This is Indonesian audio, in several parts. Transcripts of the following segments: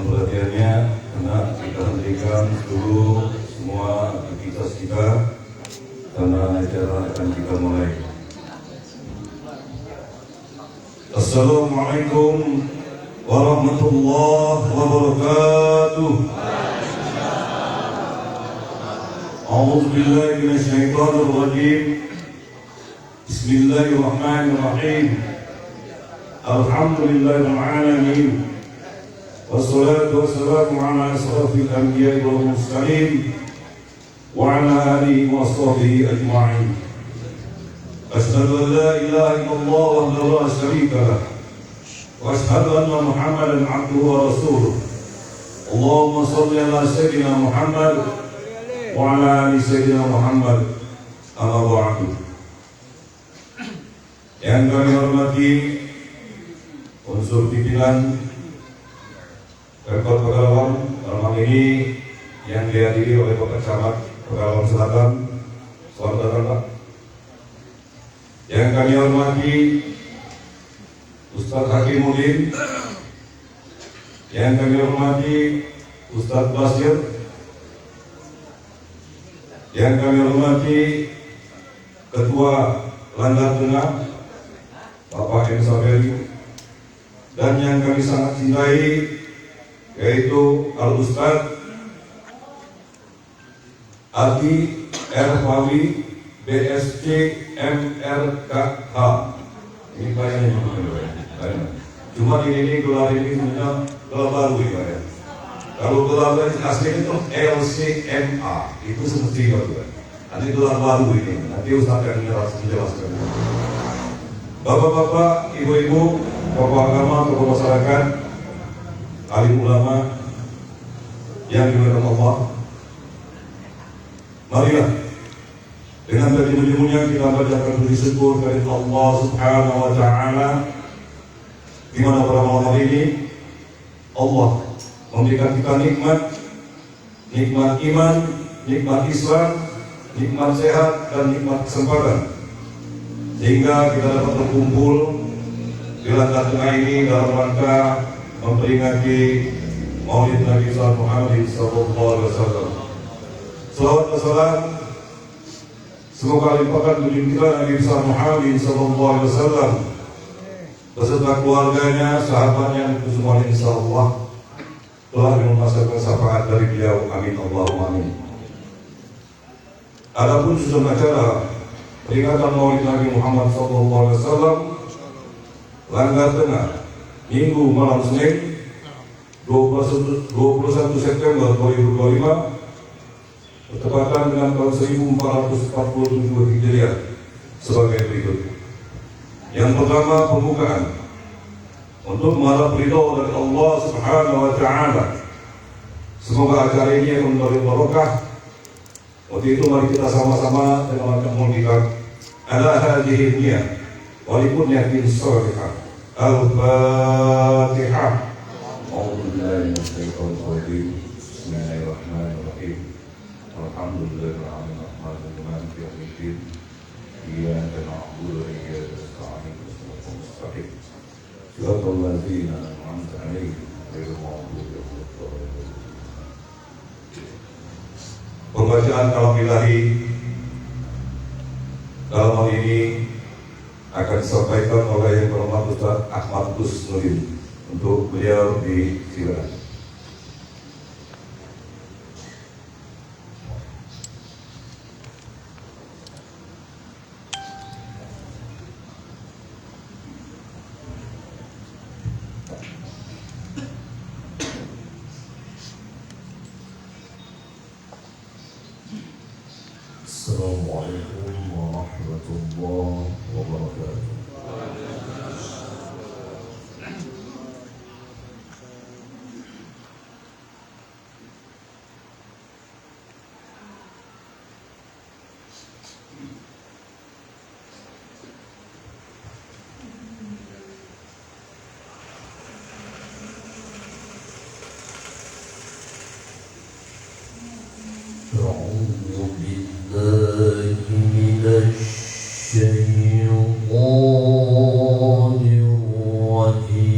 mohon perhatiannya karena kita hentikan dulu semua aktivitas kita karena acara akan kita mulai. Assalamualaikum warahmatullahi wabarakatuh. A'udzu billahi minasyaitonir rajim. Bismillahirrahmanirrahim. Alhamdulillahil alamin. Wassalatu wassalamu ala asrafil anbiya'i wal mursalin wa ala alihi wa sahbihi ajma'in. Asyhadu an la ilaha illallah wahdahu la syarika lah. Wa asyhadu anna Muhammadan 'abduhu wa rasuluh. Allahumma shalli ala sayyidina Muhammad wa ala ali sayyidina Muhammad. Amma ba'du. Yang kami hormati unsur pimpinan Pemkot Pekalongan, dalam hal ini yang dihadiri oleh Bapak Camat Pekalongan Selatan. Selamat datang, Pak. Yang kami hormati Ustadz Hakimuddin, yang kami hormati Ustadz Basir, yang kami hormati Ketua Langgar Tengah Bapak M. Saberi, dan yang kami sangat cintai yaitu Al-Ustadz Adi Erfawi BSc MRKH. Ini kayaknya cuma ini gelar ini sebenarnya gelar baru ya. Kalau gelar asli itu LCMA itu semestinya juga. Nanti gelar baru ini. Nanti Ustaz akan menjelaskan. Bapak-bapak, ibu-ibu, tokoh agama, tokoh masyarakat, alim ulama yang dimuliakan Allah, marilah dengan terjemah-jemahnya kita bacakan puji syukur kepada Allah Subhanahu wa Ta'ala, di mana pada malam hari ini Allah memberikan kita nikmat iman, nikmat Islam, nikmat sehat, dan nikmat kesempatan, sehingga kita dapat berkumpul di Langgar Tengah ini dalam rangka memperingati Maulid Nabi Muhammad sallallahu alaihi wasallam. Salawat dan salam semoga limpahkan tunjuk kita Nabi Muhammad sallallahu alaihi wasallam beserta keluarganya, sahabatnya, dan semuanya insyaallah telah merasakan syafaat dari beliau. Amin Allahumma amin. Adapun susunan acara peringatan Maulid Nabi Muhammad SAW Langgar Tengah Minggu malam Senin 21 September 2025 bertepatan dengan tahun 1447 Hijriah sebagai berikut. Yang pertama, pembukaan untuk mengharap ridho dari Allah Subhanahu wa Ta'ala. Semoga acara ini akan memberi barokah. Waktu itu mari kita sama-sama dengan mengucapkan ala hadhihi niyyah wa likulli niyatin shalihah. Al-Fatihah. A'udzu billahi minasyaitonir rajim. Bismillahirrahmanirrahim. Alhamdulillahirabbil alamin maliki yaumiddin. Iyyaka na'budu wa iyyaka nasta'in. Ihdinas mustaqim. Shiratal ladzina an'amta 'alaihim ghairil maghdubi 'alaihim. Pembacaan kalam ilahi dalam hal ini akan disampaikan oleh Yang Terhormat Ustaz Ahmad Kusnudin. Untuk beliau disilakan. Assalamualaikum warahmatullahi wabarakatuh. الشيطان الرجيم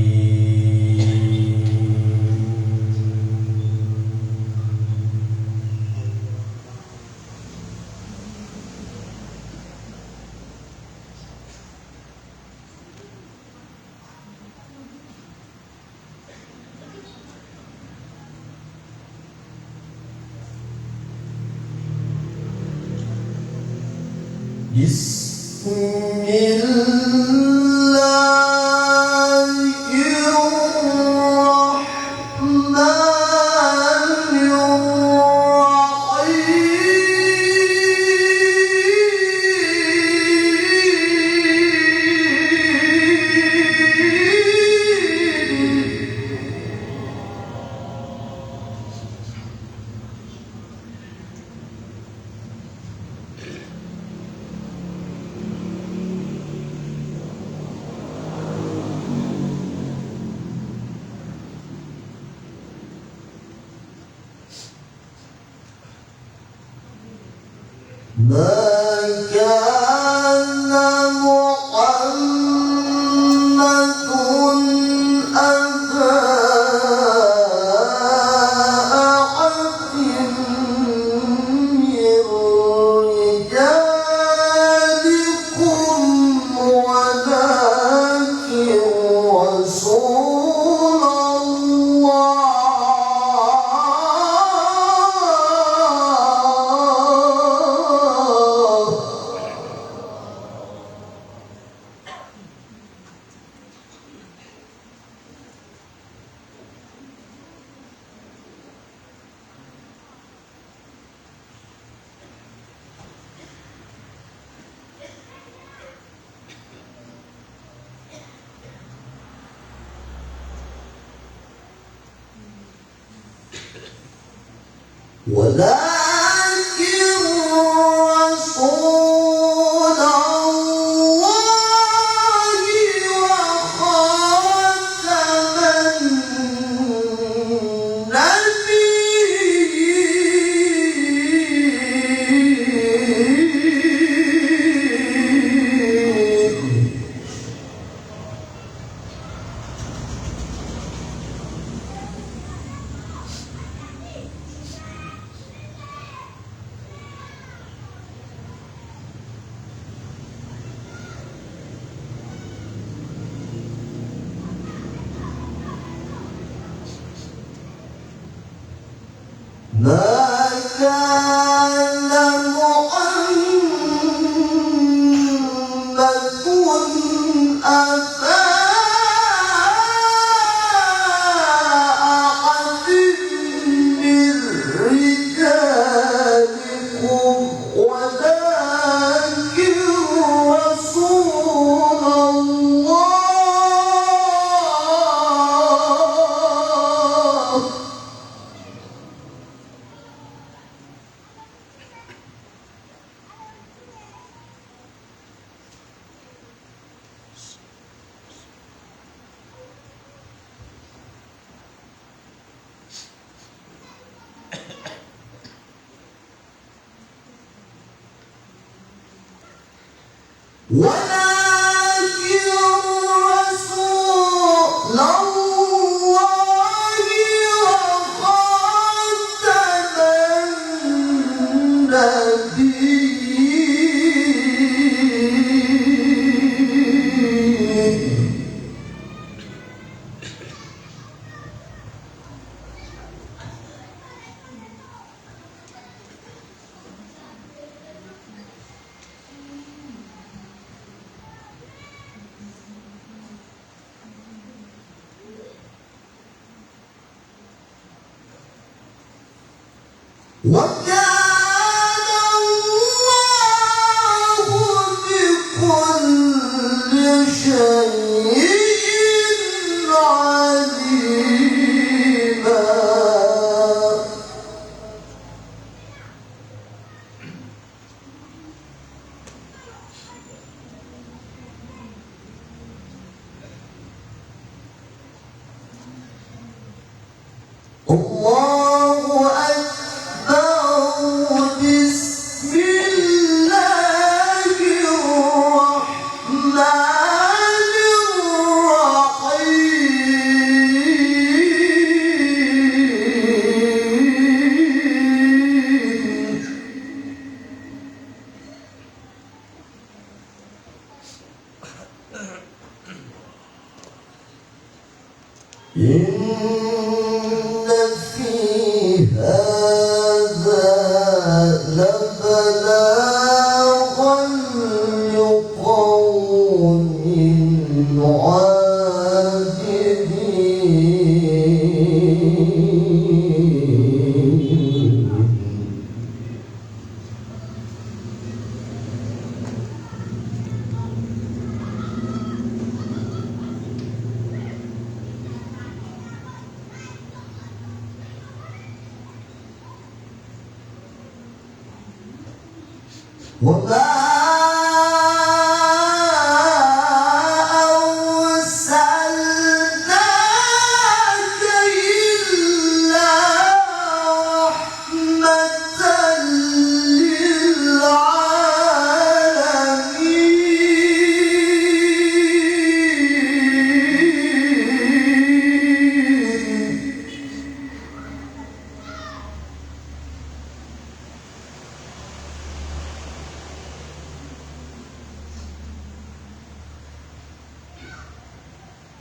إن في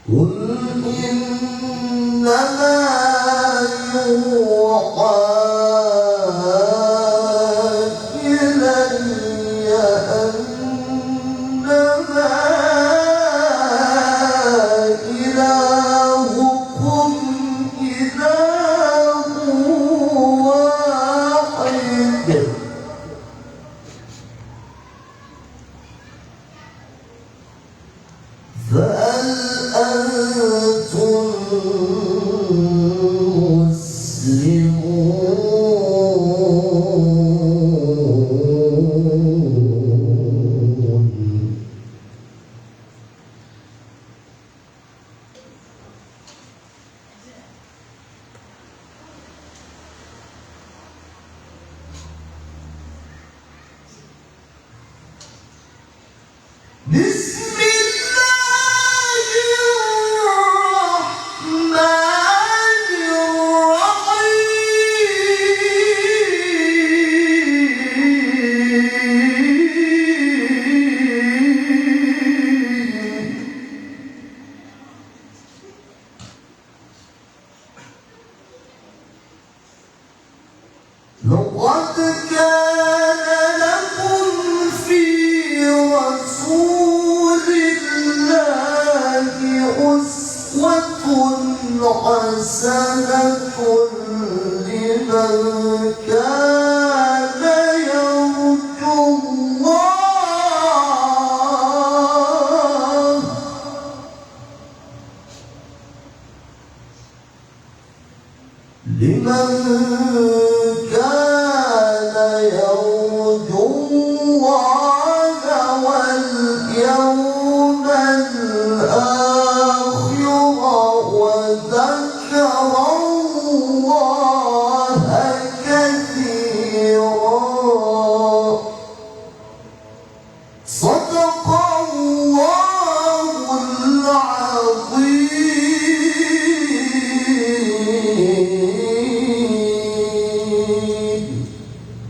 قل إنما يوحى إلي أنما إلهكم إله واحد فهل أنتم مسلمون؟ بسم الله الرحمن الرحيم لقد كان لكم في رسول الله أسوة حسنة لمن كان يرجو الله واليوم الآخر وذكر الله كثيرا صدق الله العظيم.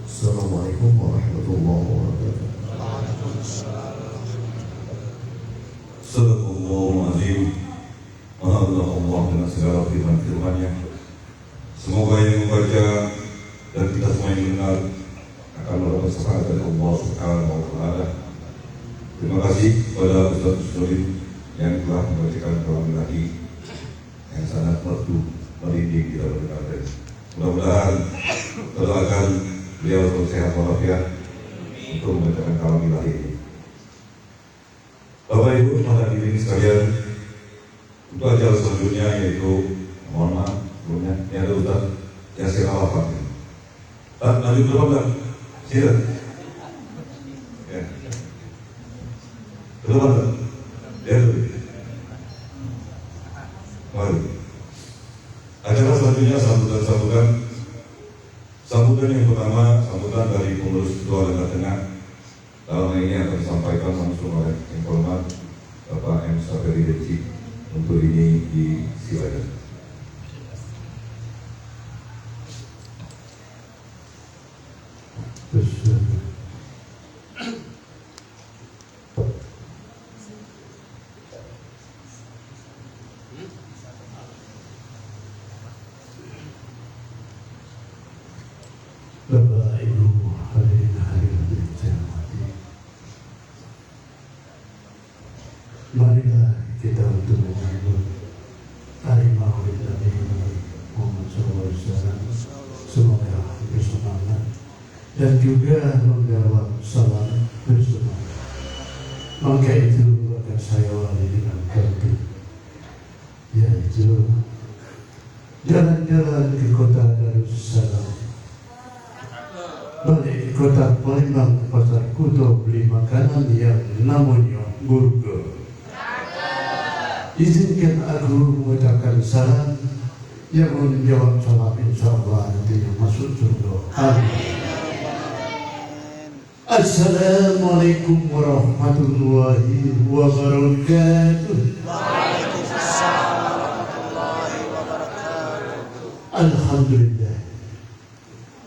السلام عليكم ورحمة الله وبركاته. Sadaqallahul azim. Maha Allah dengan segala firman-firman-Nya. Semoga yang membaca dan kita semua yang mendengar akan mendapat syafaat dari Allah Subhanahu wa taala. Terima kasih kepada Ustaz Sulim yang telah membacakan kalam ilahi yang sangat merdu merinding kita berdengar. Mudah-mudahan doakan beliau selalu sehat walafiat untuk membacakan kalam ilahi ini. Bapak Ibu hadirin sekalian, untuk acara selanjutnya yaitu mohon maaf sebelumnya ini ada Ustaz Yasir Al-Afaq. Lanjut berapa Ustaz? Silakan. Ya. Berapa Ustaz? Ya dulu. Mari. Acara selanjutnya sambutan yang pertama, sambutan dari pengurus Ketua Lengah Tengah. Dalam ini akan disampaikan langsung oleh yang hormat Bapak M. Saferi Deci untuk ini di silakan. Bapak Ibu hadirin yang saya hormati, marilah kita untuk menyambut hari Maulid Nabi Muhammad SAW. Semoga bersemangat dan juga menjawab salam bersemangat. Maka itu akan saya awali dengan kartu, yaitu jalan-jalan ke kota Darussalam, balik ke Kota Palembang ke pasar Kuto beli makanan yang namanya burger. Izinkan aku mengucapkan salam yang menjawab salam insya Allah nanti yang masuk surga. Amin. Assalamualaikum warahmatullahi wabarakatuh. Waalaikumsalam warahmatullahi wabarakatuh. Alhamdulillah.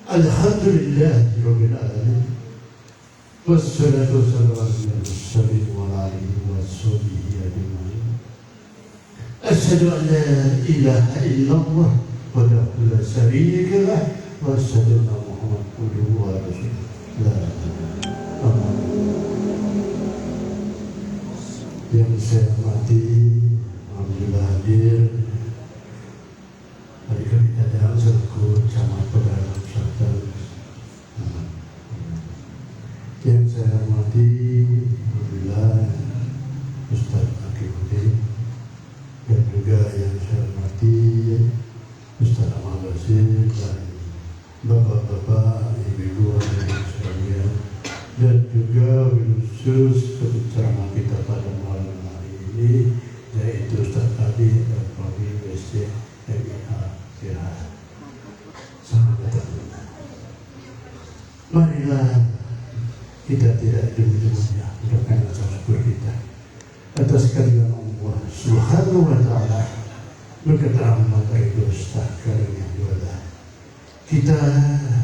Alhamdulillah Rabbil Alamin. Wassalatu wassalamu ala mursalin wa ala alihi wa sahbihi ajma'in. Asyhadu an la ilaha illallah wahdahu la syarika lah wa asyhadu anna Muhammadan abduhu wa rasuluh. La ilaha yang saya hormati, alhamdulillah hadir hari kami datang selaku camat pegawai Sultan. Yang saya hormati, alhamdulillah Ustaz Akibuddin, dan juga yang saya hormati Ustaz Ahmad Basir dan bapak-bapak, ibu-ibu yang sekalian, dan juga khusus penceramah kita pada malam hari ini, yaitu Ustaz Adi dan Profi BSC MIA Sirah. Selamat datang. Marilah kita tidak dulu-dulunya mengucapkan rasa syukur kita atas kehadiran Allah Subhanahu wa Ta'ala, berkata maka itu setakat yang dua. Kita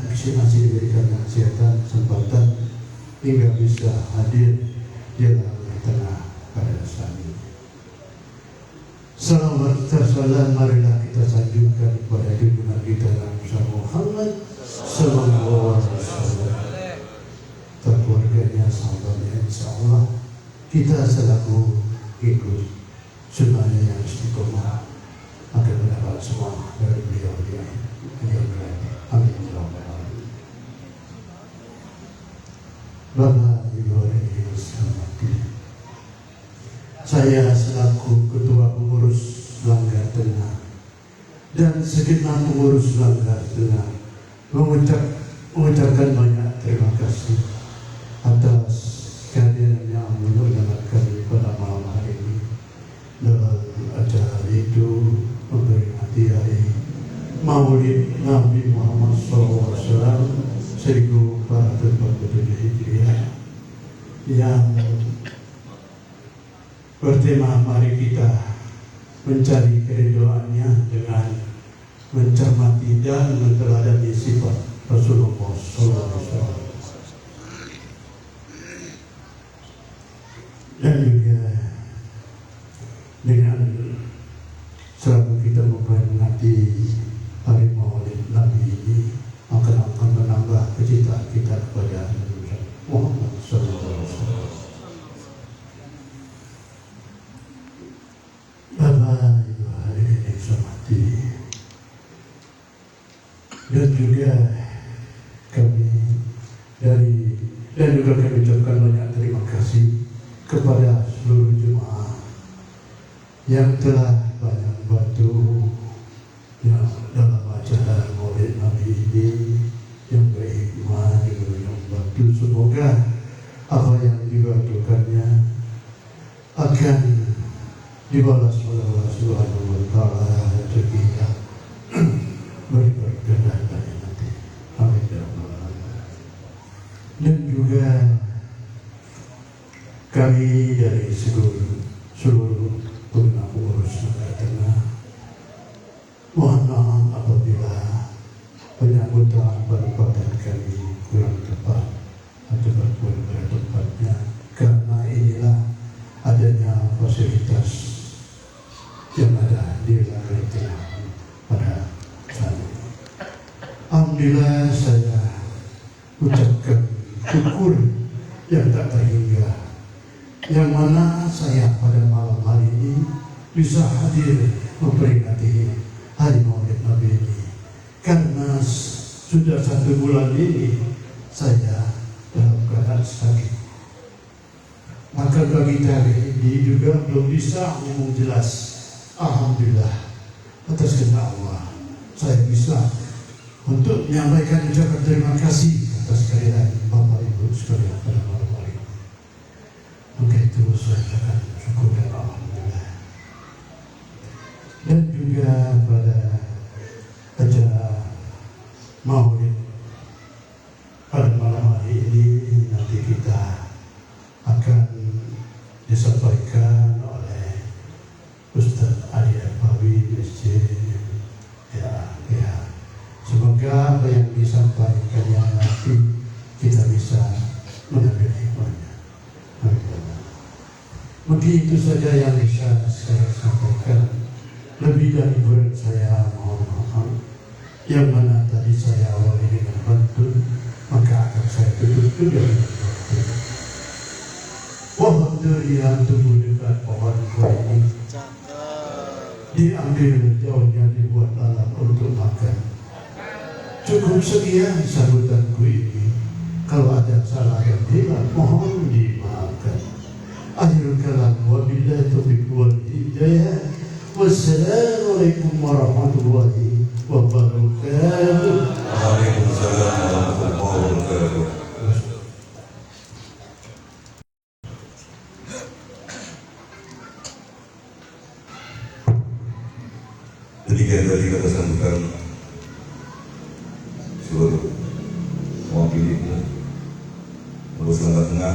masih diberikan kesehatan, kesempatan hingga bisa hadir di tengah pada saat ini. Salawat salam marilah kita sanjungkan kepada junjungan kita Nabi Muhammad sallallahu alaihi wasallam, keluarganya, sahabatnya, insya Allah kita selaku ikut sunnahnya yang istiqomah akan mendapat semua dari beliau. Amin. Bapak Ibu yang hormati, saya selaku Ketua Pengurus Langgar Tengah dan segenap pengurus Langgar Tengah mengucapkan banyak terima kasih atas kehadiran yang menurunkan kami pada malam hari ini dalam acara itu memperingati hari Maulid Nabi Muhammad SAW 1447 Hijriah yang bertema mari kita mencari keridhaannya dengan mencermati dan meneladani sifat Rasulullah SAW. Dan juga dengan selalu kita memperingati hari Maulid Nabi ini akan menambah kecintaan kita kepada Nabi Muhammad SAW. Bapak Ibu hadirin yang saya hormati, dan juga kami ucapkan banyak terima kasih kepada seluruh jemaah yang telah banyak membantu yang dalam acara Maulid Nabi ini, yang berhikmah juga yang membantu. Semoga apa yang dibantukannya akan dibalas oleh Allah Subhanahu wa Ta'ala rezekinya berberkah banyak nanti. Amin ya rabbal alamin. Dan juga kami dari seluruh pengurus Langgar Tengah mohon maaf apabila penyambutan perbuatan kami kurang tepat atau berkurang pada tempatnya, karena inilah adanya fasilitas yang ada di Langgar Tengah pada saat ini. Alhamdulillah saya ucapkan syukur yang tak terhingga, yang mana saya pada malam hari ini bisa hadir memperingati hari Maulid Nabi ini, karena sudah 1 bulan ini saya dalam keadaan sakit. Maka bagi hari ini juga belum bisa ngomong jelas. Alhamdulillah atas kehendak Allah saya bisa untuk menyampaikan ucapan terima kasih Atas sekalian Bapak Ibu sekalian pada malam hari ini. Maka itu saya akan syukur dan alhamdulillah. Dan juga pada acara Maulid pada malam hari ini nanti kita akan disampaikan oleh Ustaz Ali Arfawi Masjid ya. Semoga apa yang disampaikannya nanti kita bisa mengambil hikmahnya. Mungkin itu saja yang bisa saya sampaikan. Lebih dari berat saya mohon maaf. Yang mana tadi saya awali dengan pantun, maka akan saya tutup juga dengan pantun. Pohon durian tumbuh dekat pohon ini, diambil daunnya dibuat lalap untuk makan. Cukup sekian sambutanku ini. Kalau ada salah yang hilang, mohon dimaafkan. Akhirul kalam, wabillahi taufiq wal hidayah. Wassalamualaikum warahmatullahi wabarakatuh. Waalaikumsalam warahmatullahi wabarakatuh. Demikian tadi kata sambutan seluruh mewakili Lurus Langkat Tengah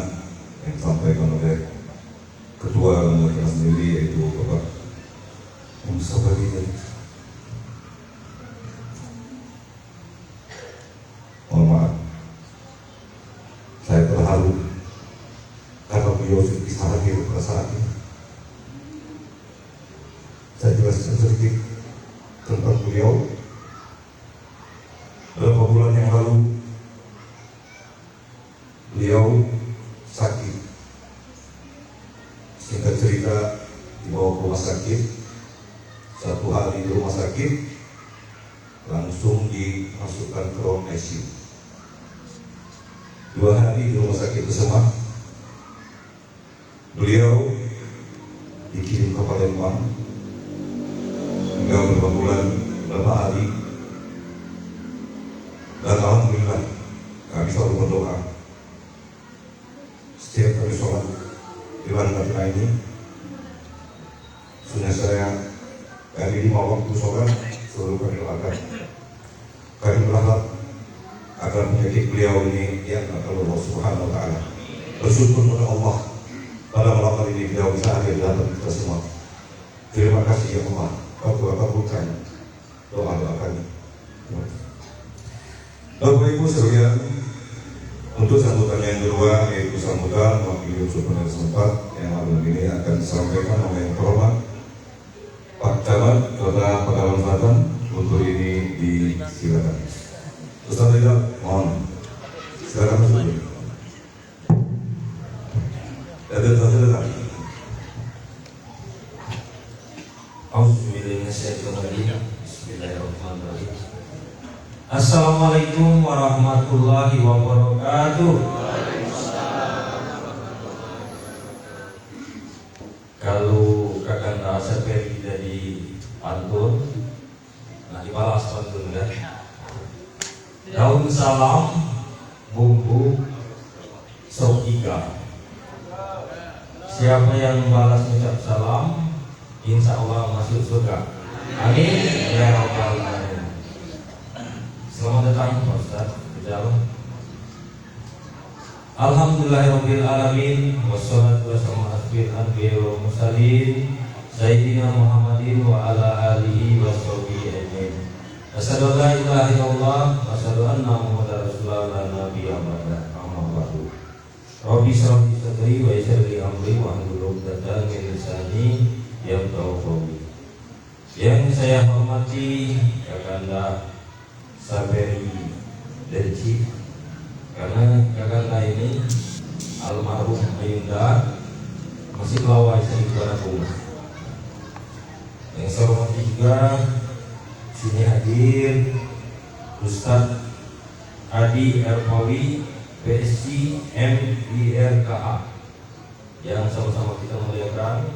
yang disampaikan oleh Ketua Langkat Tengah sendiri, yaitu Bapak Mustafa Ridwan. Mohon maaf, saya terharu karena beliau bisa hadir pada saat ini. Saya jelaskan sedikit tentang beliau. Beberapa bulan yang lalu beliau sakit. Singkat cerita, dibawa ke rumah sakit. Satu hari di rumah sakit langsung dimasukkan ke ruang ICU. 2 hari di rumah sakit tersebut beliau dikirim ke Palembang hingga beberapa bulan, beberapa hari, dan alhamdulillah kami selalu berdoa setiap kali sholat di Langkat Tengah ini. Sunnah saya dari 5 waktu sholat selalu kami doakan. Kami berharap agar penyakit beliau ini yang akan Allah Subhanahu Wa Taala. Bersyukur kepada Allah pada malam hari ini beliau bisa hadir dalam kita semua. Terima kasih ya Allah. Kau kabulkan doa-doa kami. Bapak Ibu sekalian, untuk sambutan yang kedua yaitu sambutan mewakili unsur penerima setempat yang malam ini akan disampaikan oleh yang terhormat Pak Camat Kota Pekalongan Selatan. Untuk ini disilakan. Ustaz Ridwan, mohon silakan masuk. Ada tanda. Bismillahirrahmanirrahim. Assalamualaikum warahmatullahi wabarakatuh. Kalau kakak rasa pergi dari pantun, nah dibalas pantun kan? Daun salam, bumbu, sop iga. Siapa yang balas ucap salam, insya Allah masuk surga. Amin ya rabbal alamin. Selamat datang Pak Ustaz ke dalam. Alhamdulillahirabbil alamin wassalatu wassalamu ala asyrofil anbiya'i wal mursalin sayyidina Muhammadin wa ala alihi washabihi ajmain. Asyhadu an la ilaha illallah wa asyhadu anna Muhammadar rasulullah la nabiyya ba'da. Amma ba'du. Rabbi shrah li sadri wa yassir li amri wa hlul 'uqdatam min lisani yafqahu qawli. Yang saya hormati Kakanda Saberi Derci, karena Kakanda ini almarhum Ayunda masih melawai sekitar rumah. Yang saya hormati juga sini hadir Ustaz Adi Arfawi PSC MIRKA yang sama-sama kita muliakan.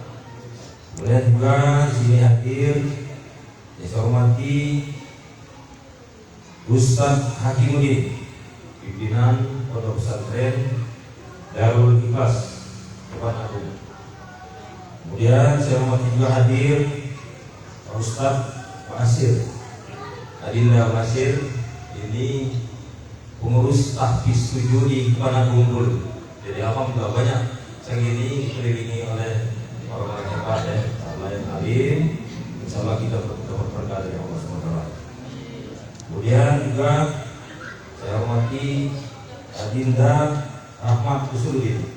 Kemudian juga sini hadir yang saya hormati Ustaz Hakimuddin pimpinan Pondok Pesantren Darul Ikhlas Tuban Agung. Kemudian saya hormati juga hadir Pak Ustadz Pak Asir Adinda Masir, ini pengurus tahfiz 7 di Tuban Agung dulu. Jadi alhamdulillah banyak saya ini dikelilingi oleh orang-orang hebat ya, Allah yang alim. Insyaallah kita dapat berkah dari Allah SWT. Kemudian juga saya hormati Adinda Rahmat Usuludin.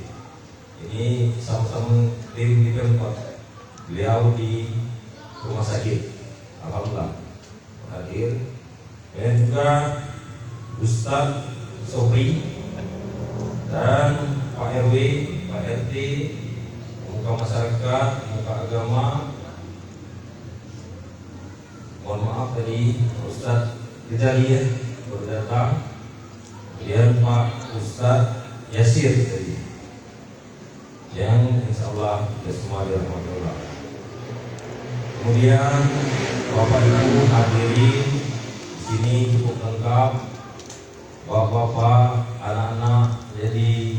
Ini sama-sama tim di Pemkot. Beliau di rumah sakit. Alhamdulillah hadir. Dan juga Ustadz Sobri dan Pak RW, Pak RT, muka masyarakat, muka agama. Mohon maaf tadi Ustadz Rizali ya baru datang. Kemudian Pak Ustadz Yasir tadi, yang insyaallah kita semua dirahmati Allah. Kemudian Bapak Ibu hadirin di sini cukup lengkap. Bapak-bapak, anak-anak jadi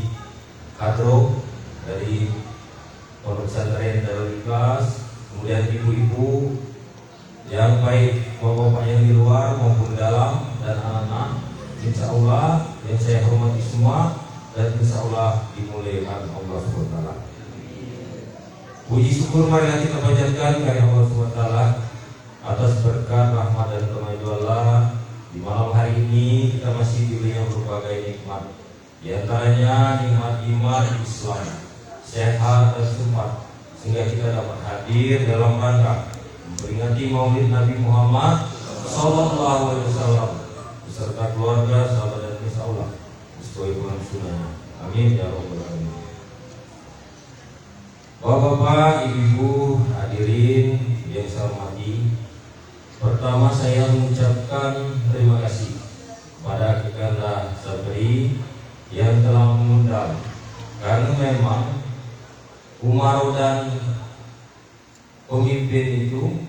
kadro dari Pondok Pesantren Darul Ikhlas, kemudian ibu-ibu yang baik bapak-bapak yang di luar maupun dalam dan anak-anak, insya Allah yang saya hormati semua dan insya Allah dimuliakan Allah SWT. Puji syukur marilah kita panjatkan kepada Allah SWT atas berkat rahmat dan kemaian Allah. Di malam hari ini kita masih diberikan berbagai nikmat. Di antaranya nikmat iman Islam, sehat dan sempat, sehingga kita dapat hadir dalam rangka memperingati Maulid Nabi Muhammad SAW beserta keluarga, sahabat dan insya Allah sesuai dengan sunnahnya. Amin ya rabbal alamin. Bapak-bapak, ibu-ibu hadirin yang saya hormati, pertama saya mengucapkan terima kasih kepada Kekanda Sabri yang telah mengundang, karena memang umaro dan pemimpin itu,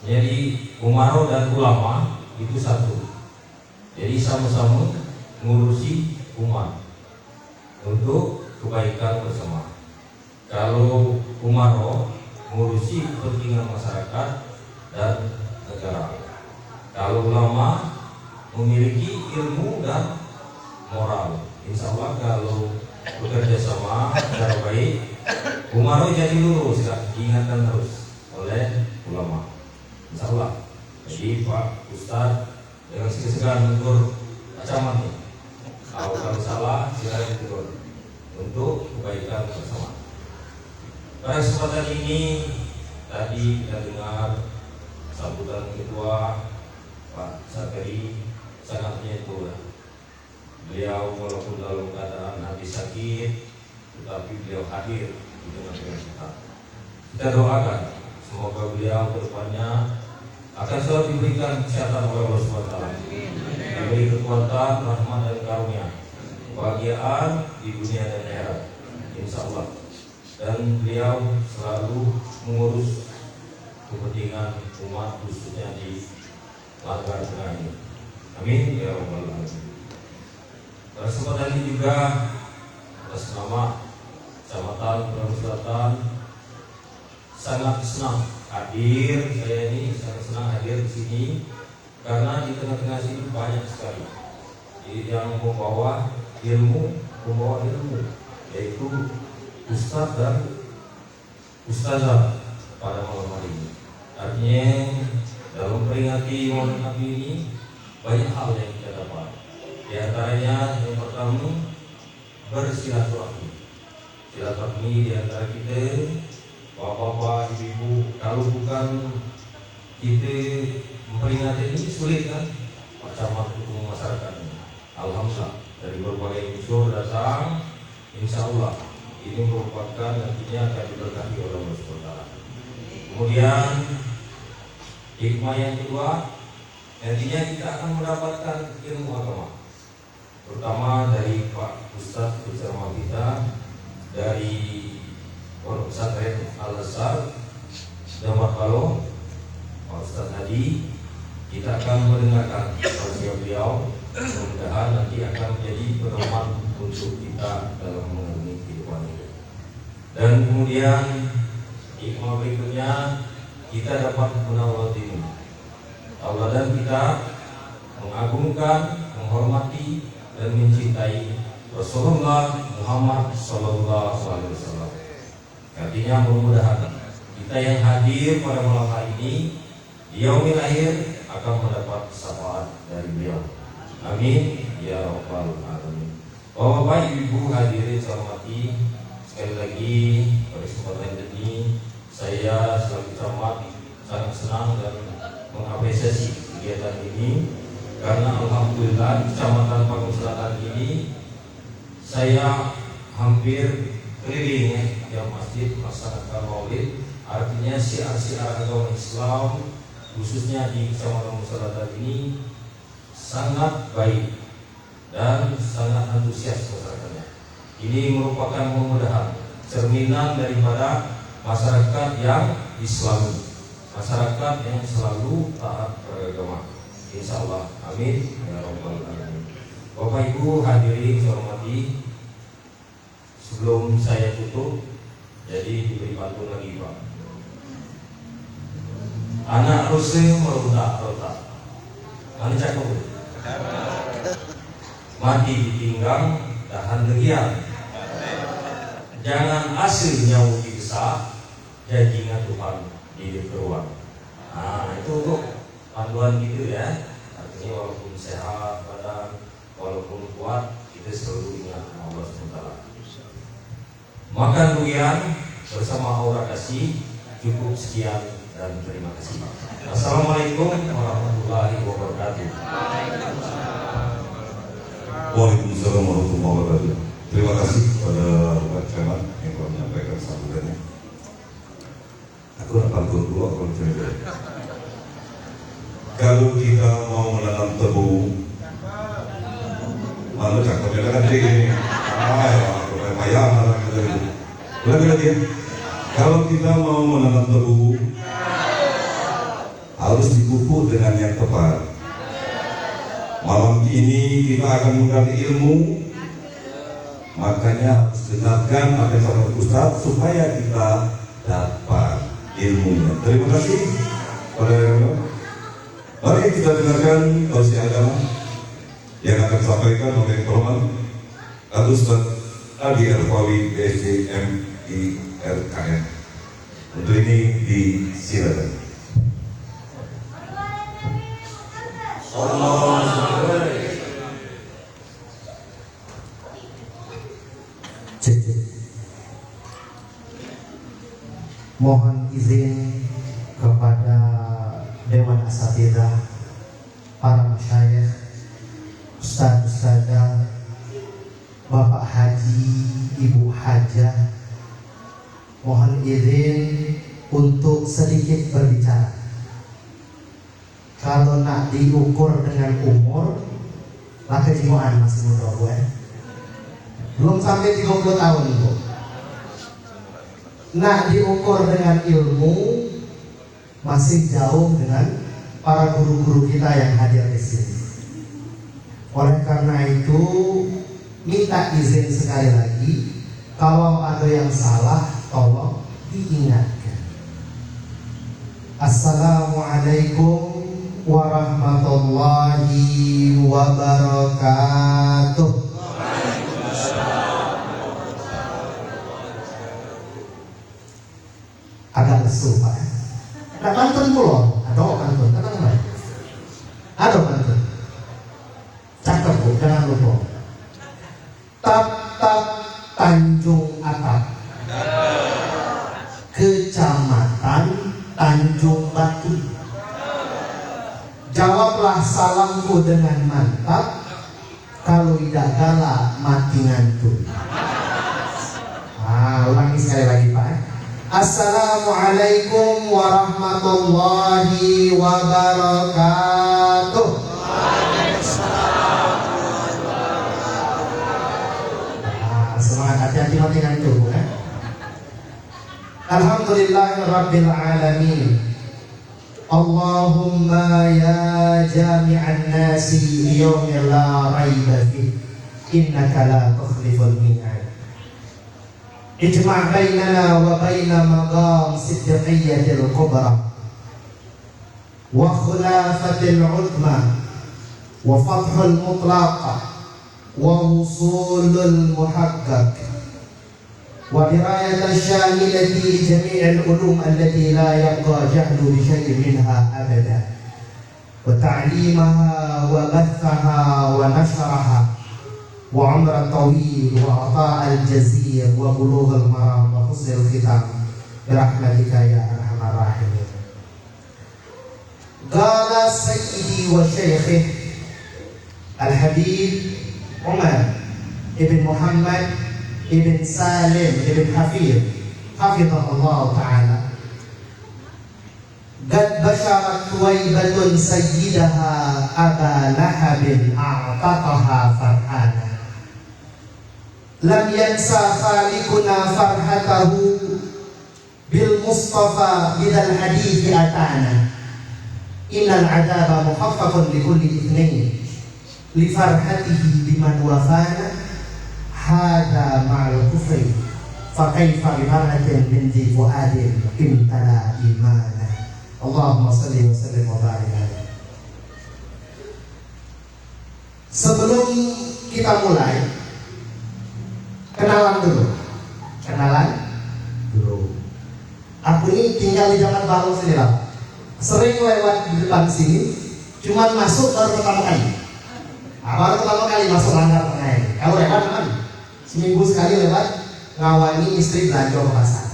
jadi umaro dan ulama itu satu, jadi sama-sama mengurusi umat untuk kebaikan bersama. Kalau umaro mengurusi kepentingan masyarakat dan negara, kalau ulama memiliki ilmu dan moral. Insya Allah kalau bekerja sama secara baik, umaro jadi lurus, diingatkan terus oleh ulama. Insya Allah. Jadi Pak Ustadz dengan segan menegur Pak Camat nih, kalau salah silakan ditegur untuk kebaikan bersama. Pada kesempatan ini tadi kita dengar sambutan ketua Pak Sakari, sangat menyentuh. Beliau walaupun dalam keadaan habis sakit, tetapi beliau hadir di tengah-tengah kita. Kita doakan semoga beliau ke depannya akan selalu diberikan kesehatan oleh Allah SWT, diberi kekuatan, rahmat dan karunia, kebahagiaan di dunia dan akhirat, insya Allah. Dan beliau selalu mengurus kepentingan umat khususnya di Langgar Tengah ini. Amin ya rabbal alamin. Pada kesempatan ini juga atas nama Kecamatan Darul Selatan sangat senang hadir. Saya ini sangat senang hadir di sini karena di tengah-tengah sini banyak sekali yang membawa ilmu, yaitu ustadz dan ustazah pada malam hari ini. Artinya dalam peringati Maulid Nabi ini banyak hal yang kita dapat. Di antaranya yang pertama bersilaturahmi. Silaturahmi di antara kita, bapak-bapak, ibu-ibu. Kalau bukan kita memperingati ini sulit kan? Pak Camat untuk masyarakat ini. Alhamdulillah dari berbagai unsur datang, insya Allah ini merupakan nantinya akan diberkati oleh Allah SWT. Kemudian hikmah yang kedua, nantinya kita akan mendapatkan ilmu agama, terutama dari Pak Ustadz bersama kita dari Pondok Pesantren Al-Azhar Damat Balo, Pak Ustadz Hadi. Kita akan mendengarkan tausiah beliau, mudah-mudahan nanti akan untuk kita dalam mengarungi kehidupan ini. Dan kemudian hikmah berikutnya kita dapat mengenal ini. Tauladan kita mengagungkan, menghormati dan mencintai Rasulullah Muhammad SAW. Artinya mudah-mudahan kita yang hadir pada malam hari ini di yaumil akhir akan mendapat syafaat dari beliau. Amin ya rabbal alamin. Bapak Ibu hadirin saya hormati, sekali lagi pada kesempatan ini saya selaku camat sangat senang dan mengapresiasi kegiatan ini karena alhamdulillah di Kecamatan Panggung Selatan ini saya hampir keliling ya masjid melaksanakan maulid. Artinya syiar-syiar agama Islam khususnya di Kecamatan Panggung Selatan ini sangat baik dan sangat antusias masyarakatnya. Ini merupakan kemudahan cerminan daripada masyarakat yang Islami, masyarakat yang selalu taat beragama. Insya Allah, amin ya rabbal alamin. Bapak Ibu hadirin saya hormati, sebelum saya tutup, jadi diberi pantun lagi Pak. Anak Rusul merontak-rontak, mana cakap? Mati ditinggang, tahan legian. Jangan asli nyawa dikesah, janjinya Tuhan di keruan. Nah itu untuk panduan gitu ya. Artinya walaupun sehat badan, walaupun kuat, kita selalu ingat Allah SWT. Makan durian bersama aura kasih. Cukup sekian dan terima kasih. Assalamualaikum warahmatullahi wabarakatuh. Waalaikumsalam warahmatullahi wabarakatuh. Terima kasih kepada Pak Camat yang telah menyampaikan sambutannya. Aku nak pantun dulu, aku cerita. Kalau kita mau menanam tebu, mana cakapnya kan ini? Payah orang kata itu. Lagi ya. Kalau kita mau menanam tebu, harus dipupuk dengan yang tepat. Malam ini kita akan menggali ilmu, makanya harus dengarkan apa yang disampaikan Ustaz supaya kita dapat ilmunya. Terima kasih pada mari kita dengarkan tausiah agama yang akan disampaikan oleh Proman Ustaz Adi Arfawi BSD MIRKN. Untuk ini disilakan. Mohon izin kepada Dewan Asatidzah, para masyayikh, ustaz-ustazah, Bapak Haji, Ibu Hajah, mohon izin untuk sedikit berbicara. Kalau nak diukur dengan umur, laki jimuan masih muda gue. Belum sampai 30 tahun Bu. Nak diukur dengan ilmu, masih jauh dengan para guru-guru kita yang hadir di sini. Oleh karena itu, minta izin sekali lagi, kalau ada yang salah, tolong diingatkan. Assalamualaikum warahmatullahi wabarakatuh. Agak lesu Pak. Nah pantun pulau, ada pantun, tenang Pak. Ada pantun. Cakep Bu, jangan lupa. Tap-tap Tanjung Atap, Kecamatan Tanjung Batu. Jawablah salamku dengan mantap, kalau tidak galak mati ngantuk. Ulangi sekali lagi Pak. Assalamualaikum warahmatullahi wabarakatuh. Semangat, hati-hati mati ngantuk ya. Alhamdulillahirabbil alamin. Allahumma ya jami'an nasi liyawmi la raiba fih. innaka la tukhliful mi'ad. Ijma' bainana wa baina maqam siddiqiyyatil kubra wa khilafatil uzma wa fathul mutlaq wa wusulul muhaqqaq wa dirayat syamilati li jami'il ulum allati la yabqa jahlu bi syai'in minha abada wa ta'limaha wa bathaha wa nashraha wa umra tawil wa ata'al jazir wa bulughal maram wa husnul khitam bi rahmatika ya arhamar rahimin. Qala sayyidi wa syaikhi al-habib Umar ibn Muhammad ibn Salim ibn Hafid hafizahullah ta'ala, qad basharat Tuwaibatun sayyidaha Aba Lahabin a'taqaha farhana, lam yansa khaliquna farhatahu bil Mustafa bidal hadithi atana, innal adaba muhaffafun li kulli ithnain li farhatihi biman wafana hada ma'al kufri fa kaifa bi marhatin min di fuadin imtala imana. Allahumma salli wa sallim wa barik alaihi. Sebelum kita mulai, kenalan dulu. Aku ini tinggal di Jalan Baru sini lah. Sering lewat di depan sini, cuman masuk baru pertama kali. Baru pertama kali masuk langgar tengah ini. Kalau lewat kan seminggu sekali lewat ngawani istri belanja ke pasar.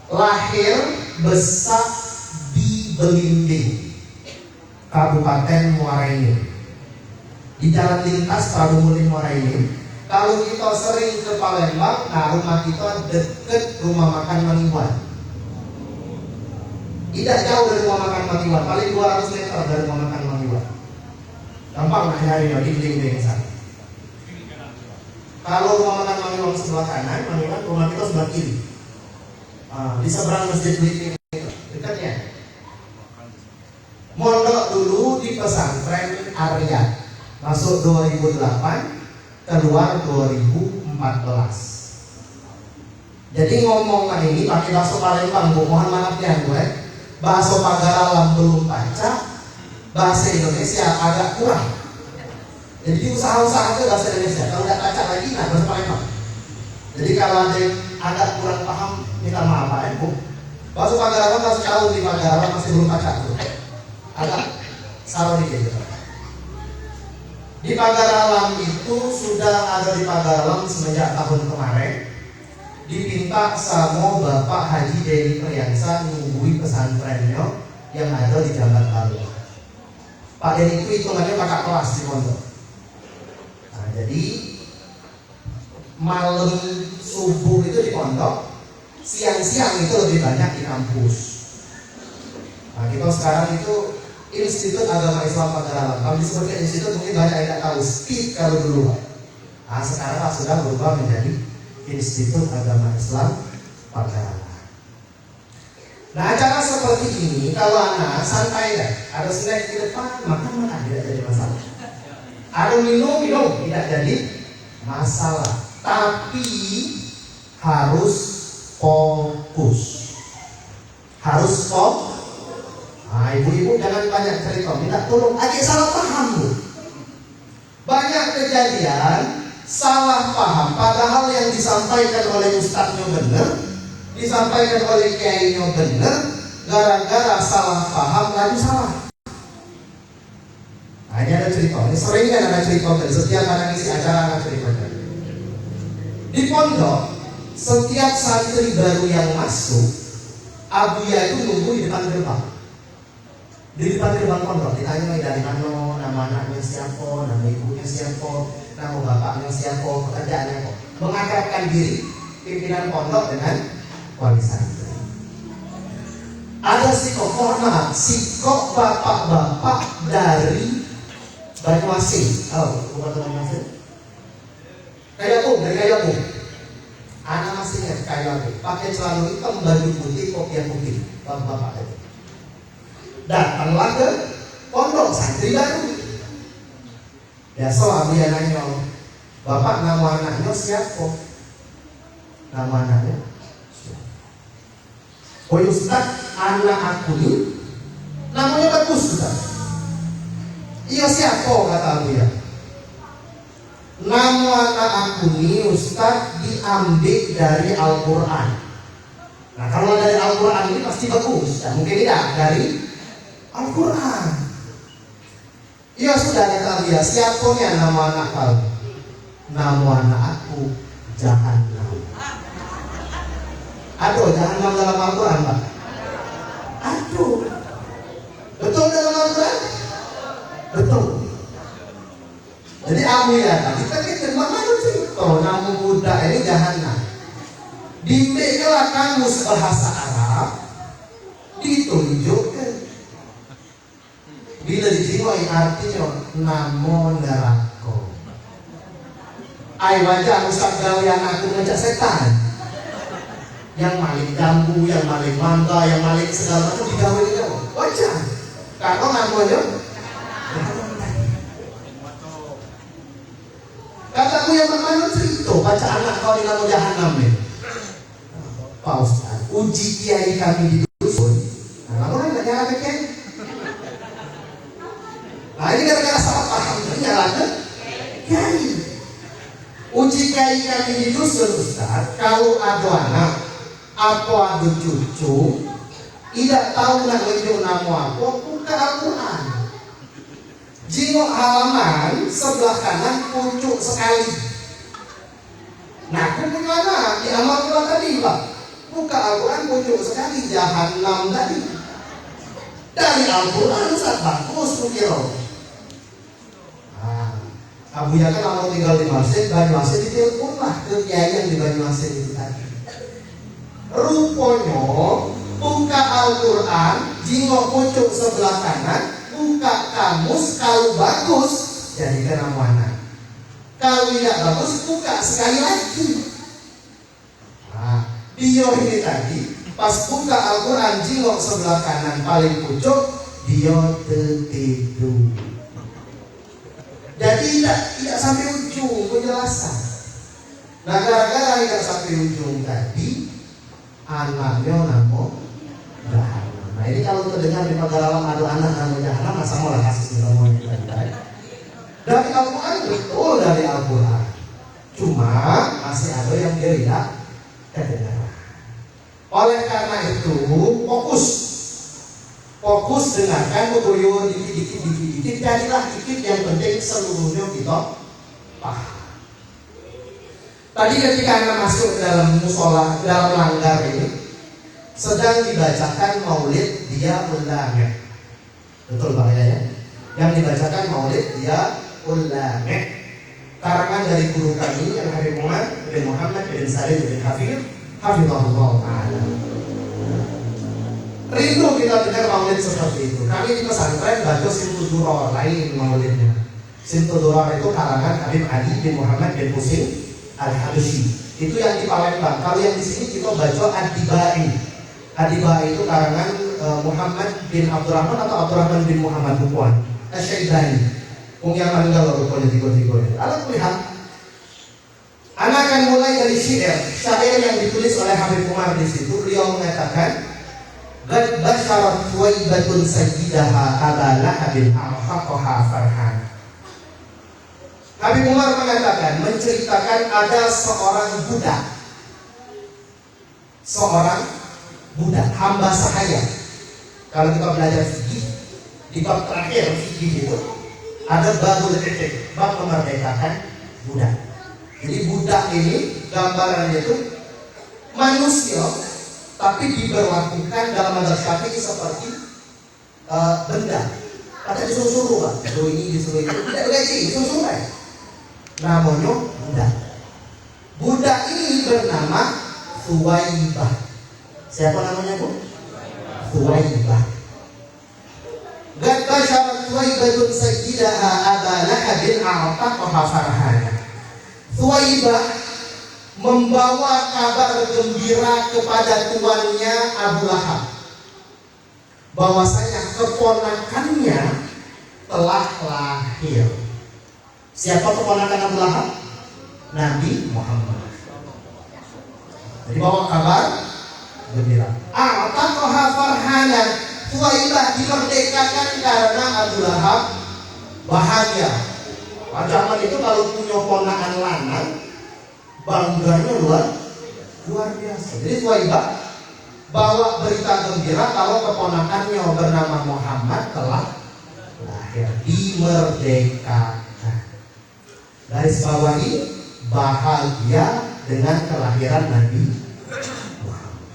Lahir besar di Belimbing, Kabupaten Muara Enim, di jalan lintas Prabu Mulin Muara Enim. Kalau kita sering ke Palembang, nah rumah kita deket rumah makan Mangiwan. Tidak jauh dari rumah makan Mangiwan, paling 200 meter dari rumah makan Mangiwan. Gampang lah nyari di Belimbing sana. Kalau rumah makan Mangiwan sebelah kanan, Mangiwan rumah kita sebelah kiri. Di seberang masjid Belimbing dekatnya. Mondok dulu di pesantren Arya, masuk 2008, keluar 2014. Jadi ngomongan ini pakai bahasa Palembang, Bu. Mohon maaf ya, gue. Bahasa Pagaralam belum baca, bahasa Indonesia agak kurang. Jadi usaha-usaha itu bahasa Indonesia. Kalau nggak baca lagi, nah bahasa Palembang. Jadi kalau ada yang agak kurang paham, minta maaf Pak Bu. Bahasa Pagaralam masih jauh di Pagaralam, masih belum baca tuh. Agak salah dikit gitu. Di Pagaralam itu sudah ada di Pagaralam semenjak tahun kemarin. Dipinta sama Bapak Haji Dedi Priyansa nunggui pesantrennya yang ada di Jambat Baru. Pak Dedi itu hitungannya kakak kelas di pondok. Nah, jadi malam subuh itu di pondok, siang-siang itu lebih banyak di kampus. Nah, kita sekarang itu Institut Agama Islam Pagaralam. Kalau disebutkan institut mungkin banyak yang tidak tahu. STIP kalau dulu. Nah, sekarang sudah berubah menjadi Institut Agama Islam Pagaralam. Nah, acara seperti ini kalau anak santai ya, ada snack di depan, makan tidak jadi masalah. Ada minum tidak jadi masalah. Tapi harus fokus. Nah, ibu-ibu jangan banyak cerita, minta tolong adik salah paham Bu. Banyak kejadian salah paham, padahal yang disampaikan oleh ustadznya benar, disampaikan oleh kiainya benar, gara-gara salah paham lalu salah. Nah, ini ada cerita, ini sering kan ada cerita dari setiap ada isi acara ada cerita. Di pondok, setiap santri baru yang masuk, abuya itu nunggu di depan gerbang. Di depan gerbang pondok ditanya dari mana, nama anaknya siapa, nama ibunya siapa, nama bapaknya siapa, pekerjaannya apa. Mengakrabkan diri pimpinan pondok dengan wali santri. Ada sikok bapak-bapak dari Banyuasin. Oh, bukan Banyuasin. Dari Kayapung. Anak aslinya Kayapung. Pakai celana hitam, baju putih, kopiah putih. Bapak-bapak itu. Datanglah ke pondok santri baru. Biasa Abi nanya, Bapak nama anaknya siapa? Nama anaknya siapa? Oh Ustaz, anak aku ini namanya bagus Ustaz. Iya siapa kata Abu ya? Nama anak aku ini Ustaz diambil dari Al-Quran. Nah kalau dari Al-Quran ini pasti bagus. Dan mungkin tidak dari Al-Quran. Iya sudah kata Abu ya, siapa nih nama anak kamu? Nama anak aku Jahannam. Aduh, Jahannam dalam Al-Quran Pak? Aduh, betul dalam Al-Quran? Betul. Jadi Abu ya tadi kita mana sih? Oh, nama budak ini Jahannam. Diambillah kamus bahasa Arab, ditunjukkan. Bila dijingoi artinya namo neraka. Ai wajah Ustaz gawean aku ngajak setan. Yang maling jambu, yang maling mangga, yang maling segala macam digawe itu. Wajah. Karena namanya kataku yang mana cerita baca anak kau di nama Jahannam ni. Pak Ustaz, uji kiai kami di dusun. Nah, lalu nak nyala kan? Nah ini gara-gara salah paham nyala kiai. Uji kiai kami di dusun Ustaz, kalau ada anak, apa ada cucu, tidak tahu nak menunjuk nama apa, buka Al-Quran. Jingok halaman sebelah kanan pucuk sekali. Nah, aku punya anak di amal pula tadi Pak. Buka Al-Quran pucuk sekali, Jahannam tadi. Dari Al-Quran Ustaz bagus mungkin. Nah, Abu ya kan mau tinggal di masjid, Banyuasin ditelepon lah ke kiai yang di Banyuasin itu tadi. Rupanya buka Al-Quran, jingok pucuk sebelah kanan, buka kamus, kalau bagus jadikan nama anak. Kalau tidak bagus buka sekali lagi. Nah, dia ini tadi pas buka Al-Quran jingok sebelah kanan paling pucuk, dia tertidur. Jadi tidak sampai ujung penjelasan. Nah gara-gara tidak sampai ujung tadi, anaknya nama Jahannam. Nah ini kalau terdengar di Pagalawan ada anak nama Jahannam, masa mau lah kasih namanya tadi. Dari Al-Quran betul dari Al-Quran. Cuma masih ada yang dia tidak kedengaran. Oleh karena itu fokus dengarkan betul dikit jadilah dikit, yang penting seluruhnya kita paham. Tadi ketika Anda masuk dalam musola, dalam langgar ini sedang dibacakan maulid dia ulama. Betul Bang ya? Yang dibacakan maulid dia ulama. Karangan dari guru kami yang Habib Umar bin Muhammad bin Salim bin Hafir, hafizahullah ta'ala. Rindu kita dengar maulid seperti itu. Kami di pesantren baca Simtud Duror lain maulidnya. Simtud Duror itu karangan Habib Ali bin Muhammad bin Husin Al-Habsyi. Itu yang di Palembang. Kalau yang di sini kita baca Ad-Dibai. Ad-Dibai itu karangan Muhammad bin Abdurrahman atau Abdurrahman bin Muhammad Bukuan Asy-Syaibani. Yang meninggal rupanya tiga-tiga. Alat melihat. Anak akan mulai dari syair yang ditulis oleh Habib Umar di situ. Beliau mengatakan, "Qad basyarat Thwaibatun sayyidaha Aba Lahabin a'faqaha farhan." Habib Umar mengatakan, menceritakan ada seorang budak hamba sahaya. Kalau kita belajar fikih di bab terakhir fikih itu ada babul etik, bab memerdekakan budak. Jadi budak ini gambarannya itu manusia tapi diberlakukan dalam mazhab Syafi'i seperti benda. Ada disuruh-suruh Pak, disuruh ini, disuruh itu, tidak begitu, disuruh-suruh. Namanya budak. Budak ini bernama Thuwaibah. Siapa namanya Bu? Thuwaibah. Qad basyarat Thuwaibatun sayyidaha Aba Lahabin a'taqaha farhana. Thuwaibah membawa kabar gembira kepada tuannya Abu Lahab bahwasanya keponakannya telah lahir. Siapa keponakan Abu Lahab? Nabi Muhammad. Jadi bawa kabar gembira. A'taqaha farhanan. Thuwaibah dimerdekakan karena Abu Lahab bahagia. Pada zaman itu kalau punya ponakan lanang, bangganya luar biasa. Jadi Thuwaibah bawa berita gembira kalau keponakannya bernama Muhammad telah lahir, dimerdekakan. Garis bawahi, bahagia dengan kelahiran Nabi Muhammad.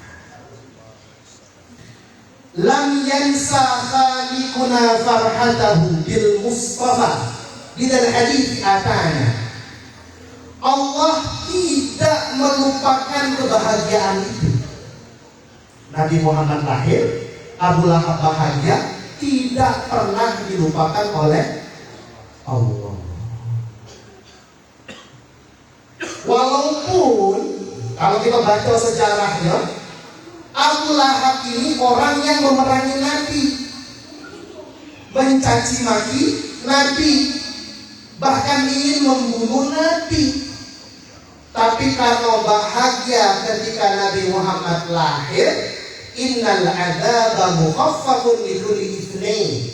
Lam yansa khaliquna farhatahu bil Mustafa bidal hadits atana. Allah tidak melupakan kebahagiaan itu. Nabi Muhammad lahir, Abu Lahab bahagia, tidak pernah dilupakan oleh Allah. Walaupun kalau kita baca sejarahnya, Abu Lahab ini orang yang memerangi Nabi, mencaci maki Nabi, bahkan ingin membunuh Nabi. Tapi karena bahagia ketika Nabi Muhammad lahir, innal adzaba mukhaffafun li kulli itsnain.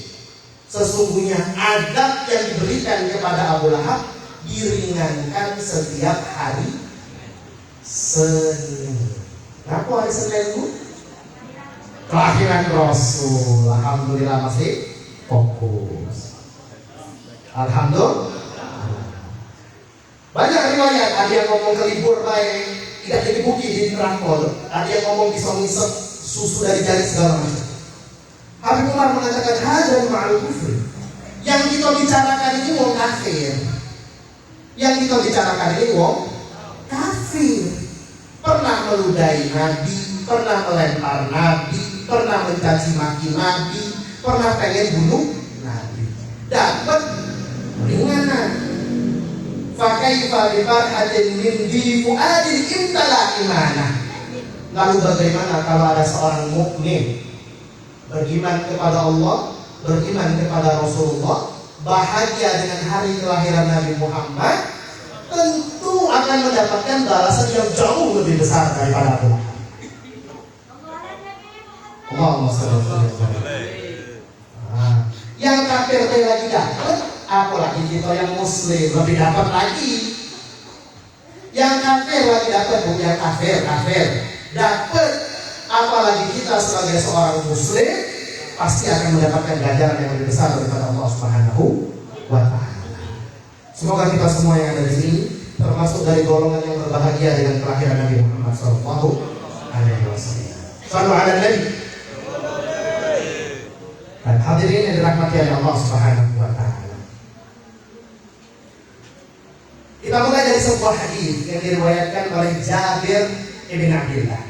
Sesungguhnya adab yang diberikan kepada Abu Lahab diringankan setiap hari Senin. Kenapa hari Senin Bu? Kelahiran Rasul. Alhamdulillah masih fokus. Alhamdulillah. Banyak riwayat, ada yang ngomong ke libur baik, tidak jadi bukti jadi nerangkol. Ada yang ngomong bisa ngisep susu dari jari segala macam. Habib Umar mengatakan hadan ma'al kufri. Yang kita bicarakan ini wong kafir. Yang kita bicarakan ini wong kafir. Pernah meludahi Nabi, pernah melempar Nabi, pernah mencaci maki Nabi, pernah pengen bunuh Nabi. Dapat ringanan. Fakaifa bi farhatin min di fuadin imtala imanah. Lalu bagaimana kalau ada seorang mukmin beriman kepada Allah, beriman kepada Rasulullah, bahagia dengan hari kelahiran Nabi Muhammad, tentu akan mendapatkan balasan yang jauh lebih besar daripada itu. Allahumma shalli alaihi wasallam. Yang kafir lagi dapat, apalagi kita yang muslim lebih dapat lagi. Yang kafir lagi dapat, bukan kafir dapat, apalagi kita sebagai seorang muslim pasti akan mendapatkan ganjaran yang lebih besar daripada Allah Subhanahu wa Ta'ala. Semoga kita semua yang ada di sini termasuk dari golongan yang berbahagia dengan kelahiran Nabi Muhammad sallallahu alaihi wasallam. Sallu ala Nabi. Dan hadirin yang dirahmati oleh Allah Subhanahu wa Ta'ala. Kita mulai dari sebuah hadis yang diriwayatkan oleh Jabir ibn Abdullah.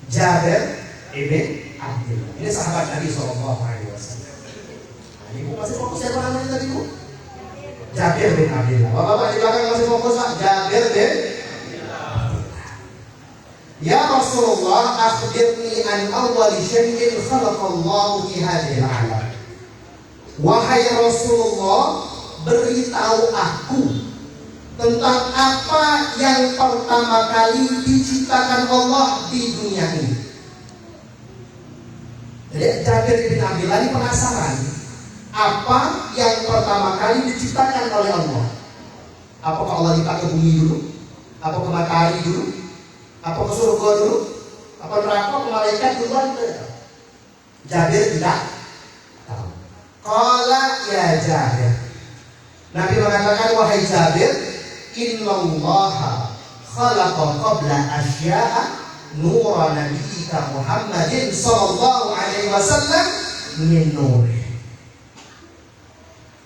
Jabir ibn Abdullah. Ini sahabat Nabi sallallahu alaihi wasallam. Nah, ibu masih fokus siapa namanya tadi Bu? Jabir bin Abdullah. Bapak-bapak di belakang masih fokus Pak? Jabir bin Ya Rasulullah, akhbirni an awwali syai'in khalaqallahu fi hadhil alam. Wahai Rasulullah, beritahu aku tentang apa yang pertama kali diciptakan Allah di dunia ini. Jadi Jabir bin Abdullah ini penasaran, apa yang pertama kali diciptakan oleh Allah? Apakah Allah dipakai bumi dulu? Apa ke matahari dulu? Apa ke surga dulu? Apa neraka, ke malaikat duluan? Jabir tidak tahu. Qala ya Jabir. Nabi mengatakan, wahai Jabir, innallaha khalaqa qabla asya'a nura nabiyyika Muhammadin sallallahu alaihi wasallam min nurih.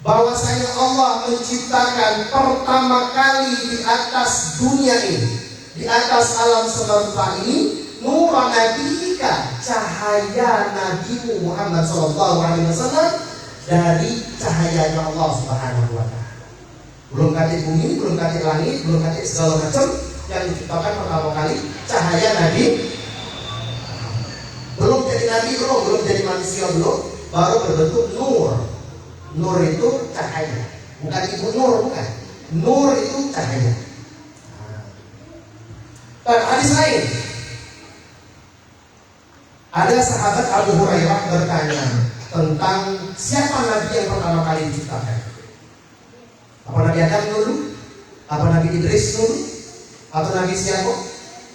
Bahwasanya Allah menciptakan pertama kali di atas dunia ini, di atas alam semesta ini, nura nabiyyika, cahaya Nabi Muhammad sallallahu alaihi wasallam, dari cahayanya Allah Subhanahu wa Ta'ala. Belum kati bumi, belum kati langit, belum kati segala macam yang diciptakan pertama kali cahaya Nabi. Belum jadi Nabi, belum jadi manusia, belum, baru berbentuk nur. Nur itu cahaya, Bukan ibu nur, bukan. Nur itu cahaya. Pada hadis lain, ada sahabat Abu Hurairah bertanya tentang siapa nabi yang pertama kali diciptakan. Apa Nabi Adam dulu? Apa Nabi Idris dulu? Atau Nabi siapa?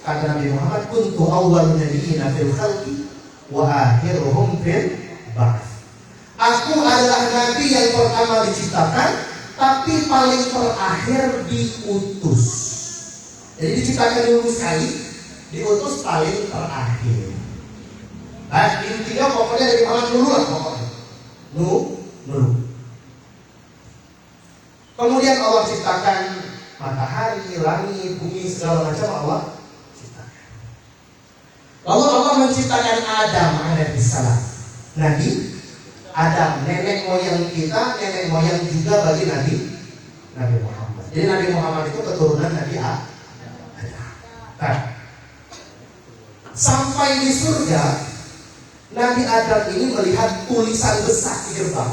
Kata Nabi Muhammad, kuntu awwalun nabiyina fil khalqi wa akhiruhum fil ba'ts. Aku adalah nabi yang pertama diciptakan, tapi paling terakhir diutus. Jadi diciptakan dulu sekali, diutus paling terakhir. Nah, intinya pokoknya dari Muhammad dulu lah pokoknya. Dulu. Kemudian Allah ciptakan matahari, langit, bumi, segala macam Allah ciptakan. Lalu Allah menciptakan Adam alaihissalam. Nabi Adam, nenek moyang kita, nenek moyang juga bagi Nabi Muhammad. Jadi Nabi Muhammad itu keturunan Nabi Adam. Nah, sampai di surga, Nabi Adam ini melihat tulisan besar di gerbang.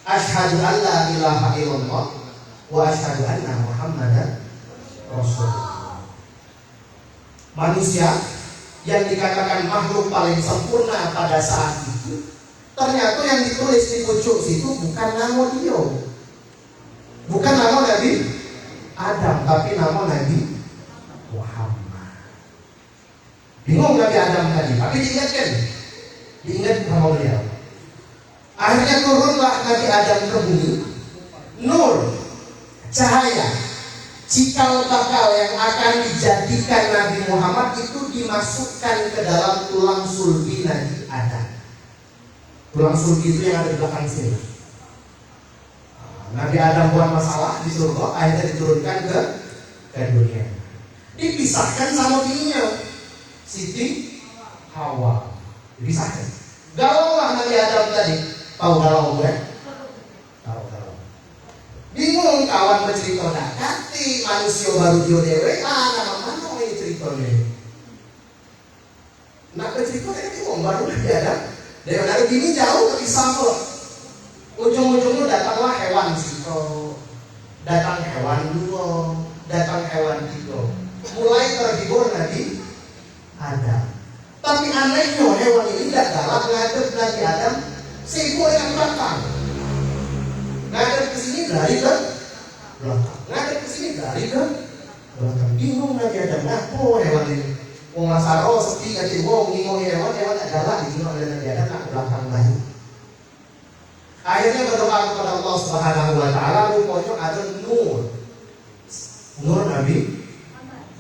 Asyhadu an la ilaha illallah wa asyhadu anna Muhammadan Rasulullah. Manusia yang dikatakan makhluk paling sempurna pada saat itu, ternyata yang ditulis di pucuk situ bukan nama dia, bukan nama Nabi Adam, tapi nama Nabi Muhammad. Bingung Nabi Adam tadi, tapi diingat sama beliau. Akhirnya turunlah Nabi Adam ke bumi. Nur, cahaya, cikal bakal yang akan dijadikan Nabi Muhammad itu dimasukkan ke dalam tulang sulbi Nabi Adam. Tulang sulbi itu yang ada di belakang sini. Nabi Adam buat masalah di surga, akhirnya diturunkan ke dunia. Dipisahkan sama bininya, Siti Hawa. Dipisahkan. Galaulah Nabi Adam tadi. Tahu galau gue? Tahu. Bingung kawan bercerita dakati manusia baru dia dewe. Nama mana ini ceritanya? Nak bercerita ini bingung baru Nabi Adam. Dari bini jauh ke Islamur. Ujung-ujungnya datanglah hewan sito, datang hewan dua, datang hewan tiga. Mulai terhibur Nabi Adam. Tapi anehnya hewan ini tidak galak ngadep Nabi Adam. Sibuk yang belakang. Ngadep ke sini lari ke belakang. Ngadep ke sini lari ke belakang. Bingung Nabi Adam. Ngapo hewan ini? Wong Lasaro sepi ngaji wong ngomong hewan tak galak di oleh Nabi Adam nak ke belakang lagi. Akhirnya berdoa kepada Allah Subhanahu wa taala, rupanya ada nur Nabi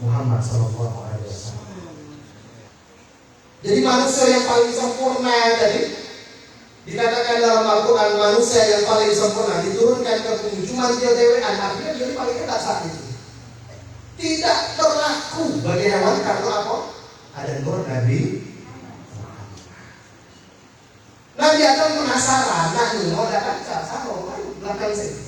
Muhammad sallallahu alaihi wasallam. Jadi manusia yang paling sempurna tadi dikatakan dalam Al-Quran, manusia yang paling sempurna diturunkan ke bumi cuma dia dewean, artinya dia paling hebat saat itu. Tidak berlaku bagi hewan karena apa? Ada nur Nabi. Nabi Adam penasaran, nah ini mau datang sama belakang sini.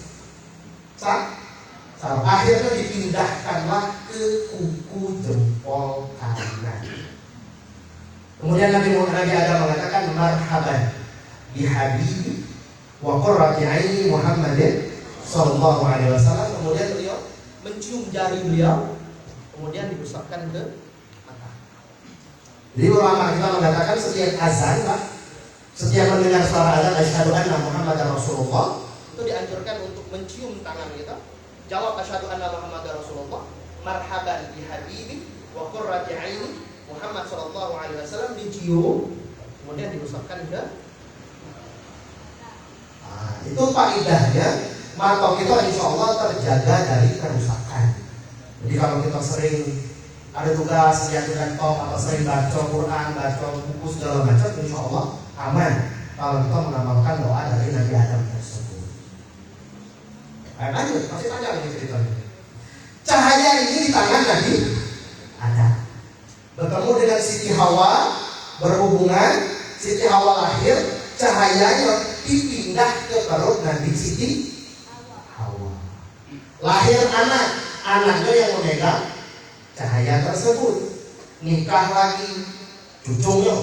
Akhirnya dipindahkanlah ke kuku jempol kanan. Kemudian Nabi Adam mengatakan marhaban bihabibi wa qurrati aini Muhammadin sallallahu alaihi wasallam. Kemudian beliau mencium jari beliau, kemudian diusapkan ke mata. Jadi ulama kita mengatakan setiap azan, Pak, setiap mendengar suara azan asyhadu anna Muhammadar Rasulullah, itu dianjurkan untuk mencium tangan kita. Jawab asyhadu anna Muhammadar Rasulullah, marhaban bihabibi wa qurrati aini Muhammad sallallahu alaihi wasallam, dicium, kemudian diusapkan ke. Itu faedahnya mata kita insya Allah terjaga dari kerusakan. Jadi kalau kita sering ada tugas jatuh kantong atau sering baca Quran, baca buku segala macam, insya Allah aman kalau kita mengamalkan doa dari Nabi Adam tersebut. Lanjut, masih panjang ini ceritanya. Cahaya ini di tangan Nabi Adam, bertemu dengan Siti Hawa, berhubungan, Siti Hawa lahir, cahayanya dipindah ke perut Nabi Siti Hawa. Lahir anak, anaknya yang memegang cahaya tersebut. Nikah lagi cucunya,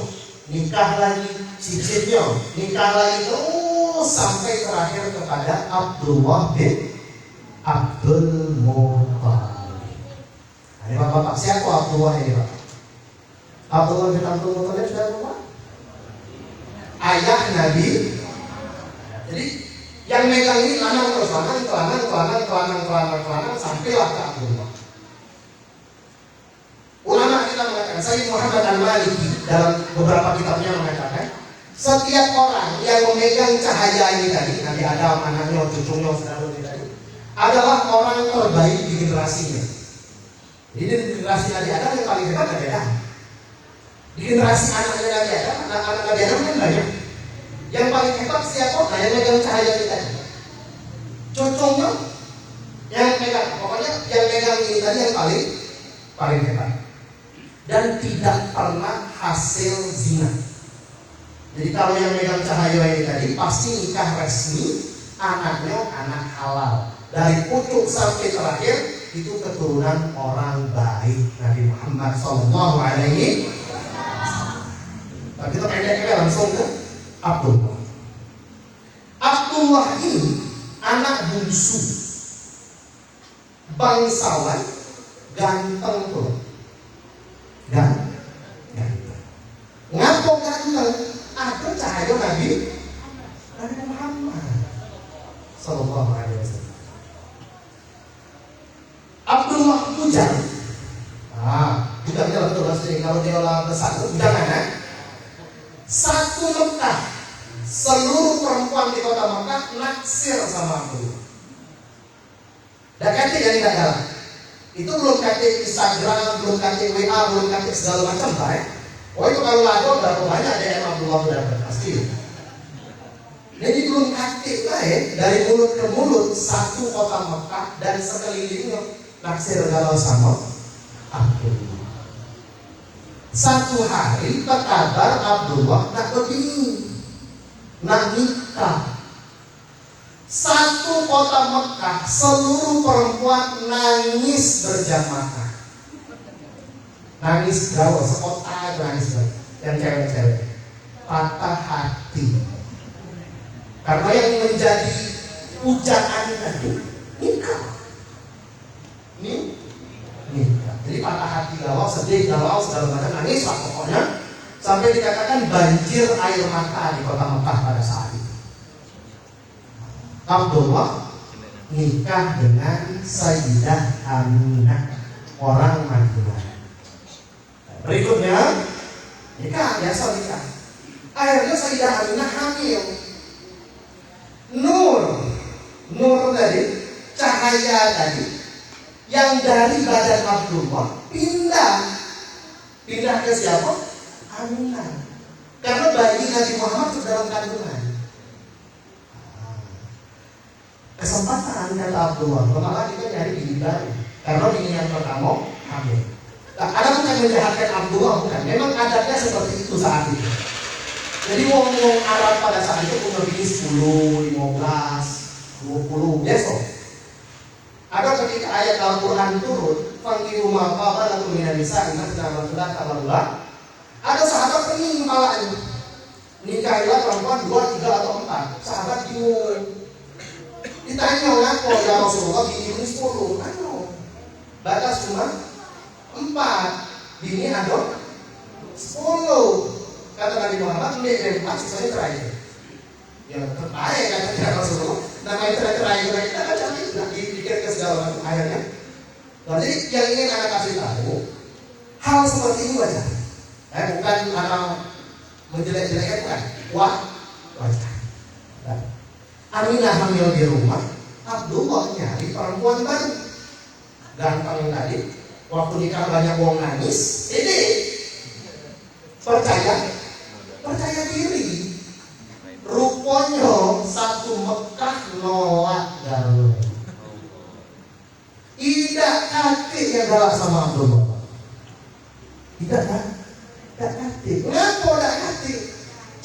nikah lagi cicitnya, nikah lagi terus terus sampai terakhir kepada Abdullah bin Abdul Muthalib. Nah, ini Bapak, siapa Abdullah ini Pak? Abdullah bin Abdul Muthalib sudah lupa? Ayah Nabi. Jadi yang megang ini lanang terus, lanang sampailah ke Abdullah. Ulama kita mengatakan, Sayyid Muhammad Al-Maliki dalam beberapa kitabnya mengatakan, setiap orang yang memegang cahaya ini tadi, Nabi Adam, anaknya, cucunya, saudara ini tadi, adalah orang terbaik di generasinya. Jadi di generasi Nabi Adam yang paling hebat Nabi Adam. Di generasi anaknya Nabi Adam, anak-anak Nabi Adam kan banyak. Yang paling hebat siapa? Nah, yang megang cahaya ini tadi. Cucunya yang megang, pokoknya yang megang ini tadi yang paling hebat. Dan tidak pernah hasil zina. Jadi kalau yang megang cahaya ini tadi pasti nikah resmi, anaknya anak halal. Dari pucuk sampai terakhir itu keturunan orang baik Nabi Muhammad SAW. Tapi kita pendek-pendek langsung ke Abdullah. Abdullah ini anak bungsu, bangsawan, ganteng tuh. Ganteng. Ngapo ganteng? Ada cahaya Nabi Muhammad Sallallahu Alaihi Wasallam. Abdullah bujang. Bujangnya betul sering kalau dia orang besar itu bujang anak. Satu Mekah, seluruh perempuan di kota Mekah naksir sama Abdullah. Dan kata yang tidak galak. Itu belum kata Instagram, belum kata WA, belum kata segala macam lah. Oh itu kalau lagu berapa banyak DM Abdullah dapat pasti. Jadi belum kata lah dari mulut ke mulut satu kota Mekah dan sekelilingnya naksir galau sama Abdullah. Satu hari kabar Abdullah nak begini, nak nikah. Satu kota Mekah, seluruh perempuan nangis berjamaah. Nangis gaul, sekota nangis gaul. Yang cewek-cewek patah hati. Karena yang menjadi pujaan itu nikah. Nikah. Jadi patah hati galau, sedih galau, segala macam nangis lah pokoknya. Sampai dikatakan banjir air mata di kota Mekah pada saat itu. Abdullah nikah dengan Sayyidah Aminah, orang Madinah. Berikutnya nikah, biasa nikah. Akhirnya Sayyidah Aminah hamil. Nur tadi, cahaya tadi, yang dari badan Abdullah pindah ke siapa? Aminah. Karena bayi Nabi Muhammad itu dalam kandungan. Kesempatan kata Abdullah, maka kita nyari bini baru. Karena bini yang pertama hamil. Nah, ada bukan menjahatkan Abdullah, bukan. Memang adatnya seperti itu saat itu. Jadi wong-wong Arab pada saat itu punya bini 10, 15, 20, besok. Ada ketika ayat Al-Quran turun, "Fankihu ma qaba lakum minan nisa'i mathna wa thulatha wa ruba'." Ada sahabat pening malahnya. Nikahilah perempuan 2, 3 atau 4. Sahabat bingung. Ditanya ngaku ya Rasulullah, bini ini 10, batas cuma 4, bini ada 10. Kata Nabi Muhammad, ini 4, sisanya terakhir. Ya terbaik kata Rasulullah. Namanya terakhir kita kan cari, dipikir ke segala macam akhirnya. Jadi yang ingin anak kasih tahu, hal seperti ini wajar. Bukan anak menjelek-jelekkan, bukan. Wajar. Aminah hamil di rumah, Abdullah nyari perempuan baru. Gampang tadi, waktu nikah banyak wong nangis. Ini percaya diri. Rupanya satu Mekah nolak gaul. Tidak kati yang galak sama Abdullah. Tidak kati. Kenapa tidak kati?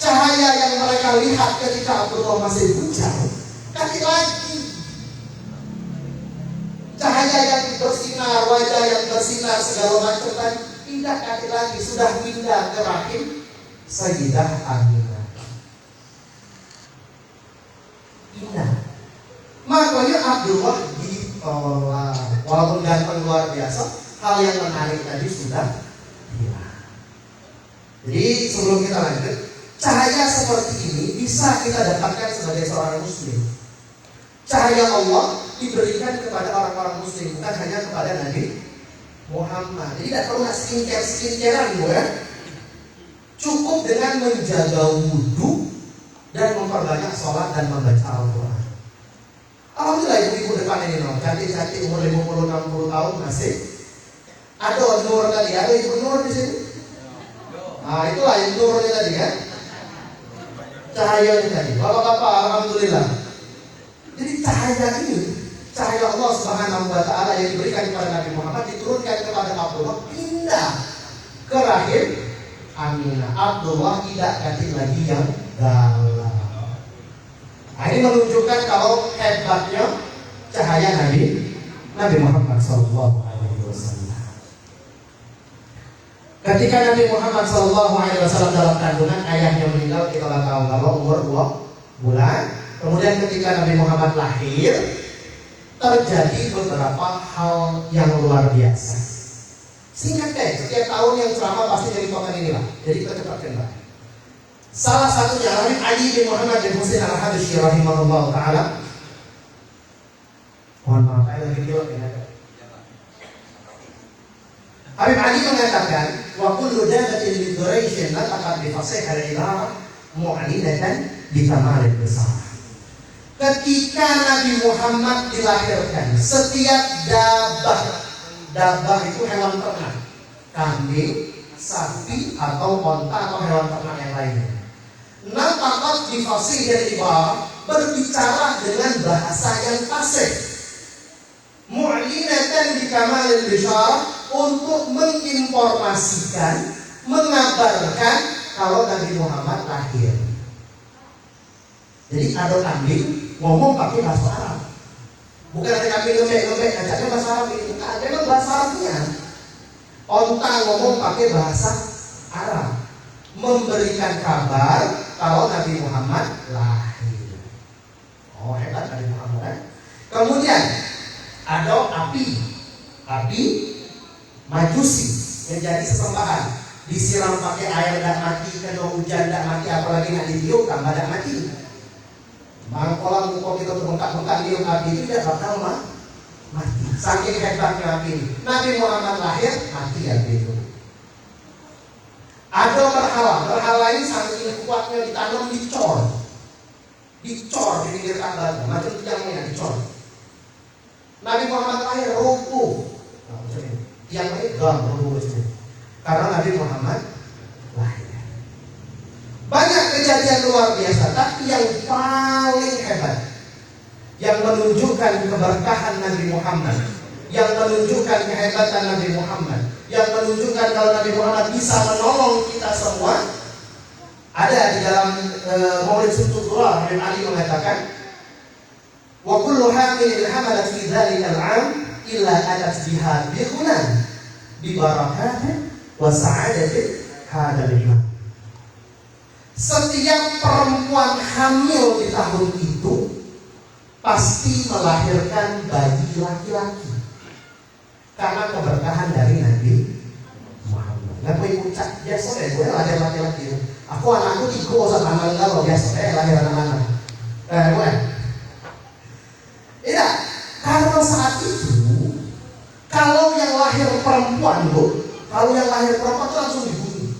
Cahaya yang mereka lihat ketika Abdullah masih bujang, kaki lagi. Cahaya yang bersinar, wajah yang bersinar, segala macam tadi, tidak kaki lagi, sudah pindah ke rahim Sayyidah Aminah. Indah. Makanya Abdullah ditolak. Walaupun ganteng luar biasa, hal yang menarik tadi sudah hilang. Jadi sebelum kita lanjut, cahaya seperti ini bisa kita dapatkan sebagai seorang muslim. Cahaya Allah diberikan kepada orang-orang muslim, bukan hanya kepada Nabi Muhammad. Jadi tidak perlu skincare-skincarean ya. Cukup dengan menjaga wudhu dan memperbanyak sholat dan membaca Al-Quran. Alhamdulillah ibu-ibu depan ini cantik-cantik umur 50-60 tahun masih ada nur tadi, ada ibu nur di sini. Nah itulah yang nurnya tadi kan, cahayanya tadi. Bapak-bapak alhamdulillah. Jadi cahaya ini, cahaya Allah Subhanahu wa Ta'ala yang diberikan kepada Nabi Muhammad diturunkan kepada Abdullah, pindah ke rahim Aminah. Abdullah tidak ganti lagi yang galau. Nah, ini menunjukkan kalau hebatnya cahaya Nabi Muhammad SAW. Ketika Nabi Muhammad SAW dalam kandungan, ayahnya meninggal, kita tahu kalau umur 2 bulan. Kemudian ketika Nabi Muhammad lahir, terjadi beberapa hal yang luar biasa. Singkat deh, setiap tahun yang ceramah pasti dari konten inilah. Jadi kita cepatkan Pak. Salah satunya Habib Ali bin Muhammad bin Husain al-Habsyi rahimahullah ta'ala. Mohon maaf, saya lagi jawab ya. Habib Ali mengatakan, wa kullu dabatin min Quraisy nataqat bi fasihil ibarah mu'linatan bi kamalil besar. Ketika Nabi Muhammad dilahirkan, setiap dabah itu hewan ternak, kambing, sapi atau onta atau hewan ternak yang lainnya. Nataqat bi fasihil ibarah, berbicara dengan bahasa yang fasih. Mu'linatan bi kamalil besar, untuk menginformasikan, mengabarkan kalau Nabi Muhammad lahir. Jadi ada kambing ngomong pakai bahasa Arab. Bukan ada kambing lembek-lembek, ajaknya bahasa Arab ini. Bukan, memang bahasa Arabnya. Onta ngomong pakai bahasa Arab, memberikan kabar kalau Nabi Muhammad lahir. Oh hebat Nabi Muhammad. Kemudian ada api majusi menjadi sesembahan, disiram pakai air dan mati, kena hujan dan mati, apalagi nak ditiup tambah dan mati. Mangkola muka kita terbengkak-bengkak tiup api itu tidak bakal mati. Saking hebatnya api ini. Nabi Muhammad lahir mati api itu. Ada berhala ini saking kuatnya ditanam dicor di pinggir Ka'bah, macam tiangnya dicor. Nabi Muhammad lahir rubuh. Yang lain rubuh karena Nabi Muhammad lahir. Banyak kejadian luar biasa, tapi yang paling hebat, yang menunjukkan keberkahan Nabi Muhammad, yang menunjukkan kehebatan Nabi Muhammad, yang menunjukkan kalau Nabi Muhammad bisa menolong kita semua, ada di dalam Maulid Sunnatullah. Habib Ali mengatakan, wa kullu hamilin hamalat fi dzalikal 'am illa atat biha bihunan bi barakatin wa sa'adatin hadzal imam. Setiap perempuan hamil di tahun itu pasti melahirkan bayi laki-laki karena keberkahan dari Nabi Muhammad. Nggak boleh ucap biasa deh, gue lahir laki-laki. Aku anakku tiga usah amal galau biasa deh lahir anak-anak. Gue. Iya, karena saat itu kalau yang lahir perempuan itu langsung dibunuh.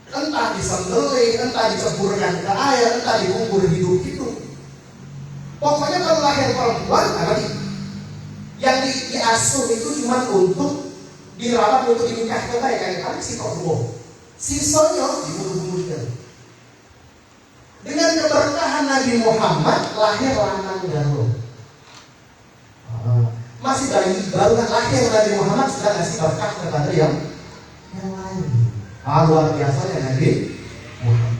Entah disembelih, entah diceburkan ke air, entah dikubur hidup-hidup. Pokoknya kalau lahir perempuan, yang diasuh itu cuma untuk dirawat, untuk dinikahkan kayak kali si kodwo. Sisanya dibunuh-bunuhkan. Dengan keberkahan Nabi Muhammad lahir lanang galuh. Masih baru lahir Nabi Muhammad sudah ngasih berkah kepada yang lain. Luar biasanya Nabi Muhammad.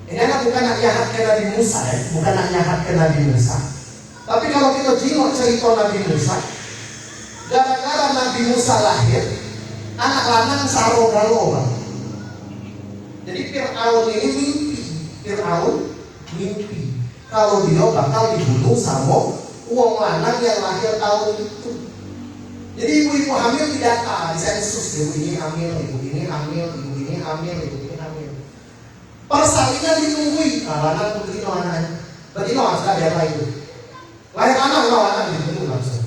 Ini anak bukan nak nyahat ke Nabi Musa ya, bukan nak nyahat ke Nabi Musa. Tapi kalau kita jenguk cerita Nabi Musa, gara-gara Nabi Musa lahir, anak lanang saro galuh. Jadi Fir'aun ini mimpi. Fir'aun mimpi kalau dia bakal dibunuh sama uang lanang yang lahir tahun itu. Jadi ibu-ibu hamil didata, disensus, ibu ini hamil, ibu ini hamil, ibu ini hamil, ibu ini hamil. Persalinan ditungguin, lanang putri no anaknya. Berarti no sudah biar itu. Lahir anak no lanang dibunuh langsung.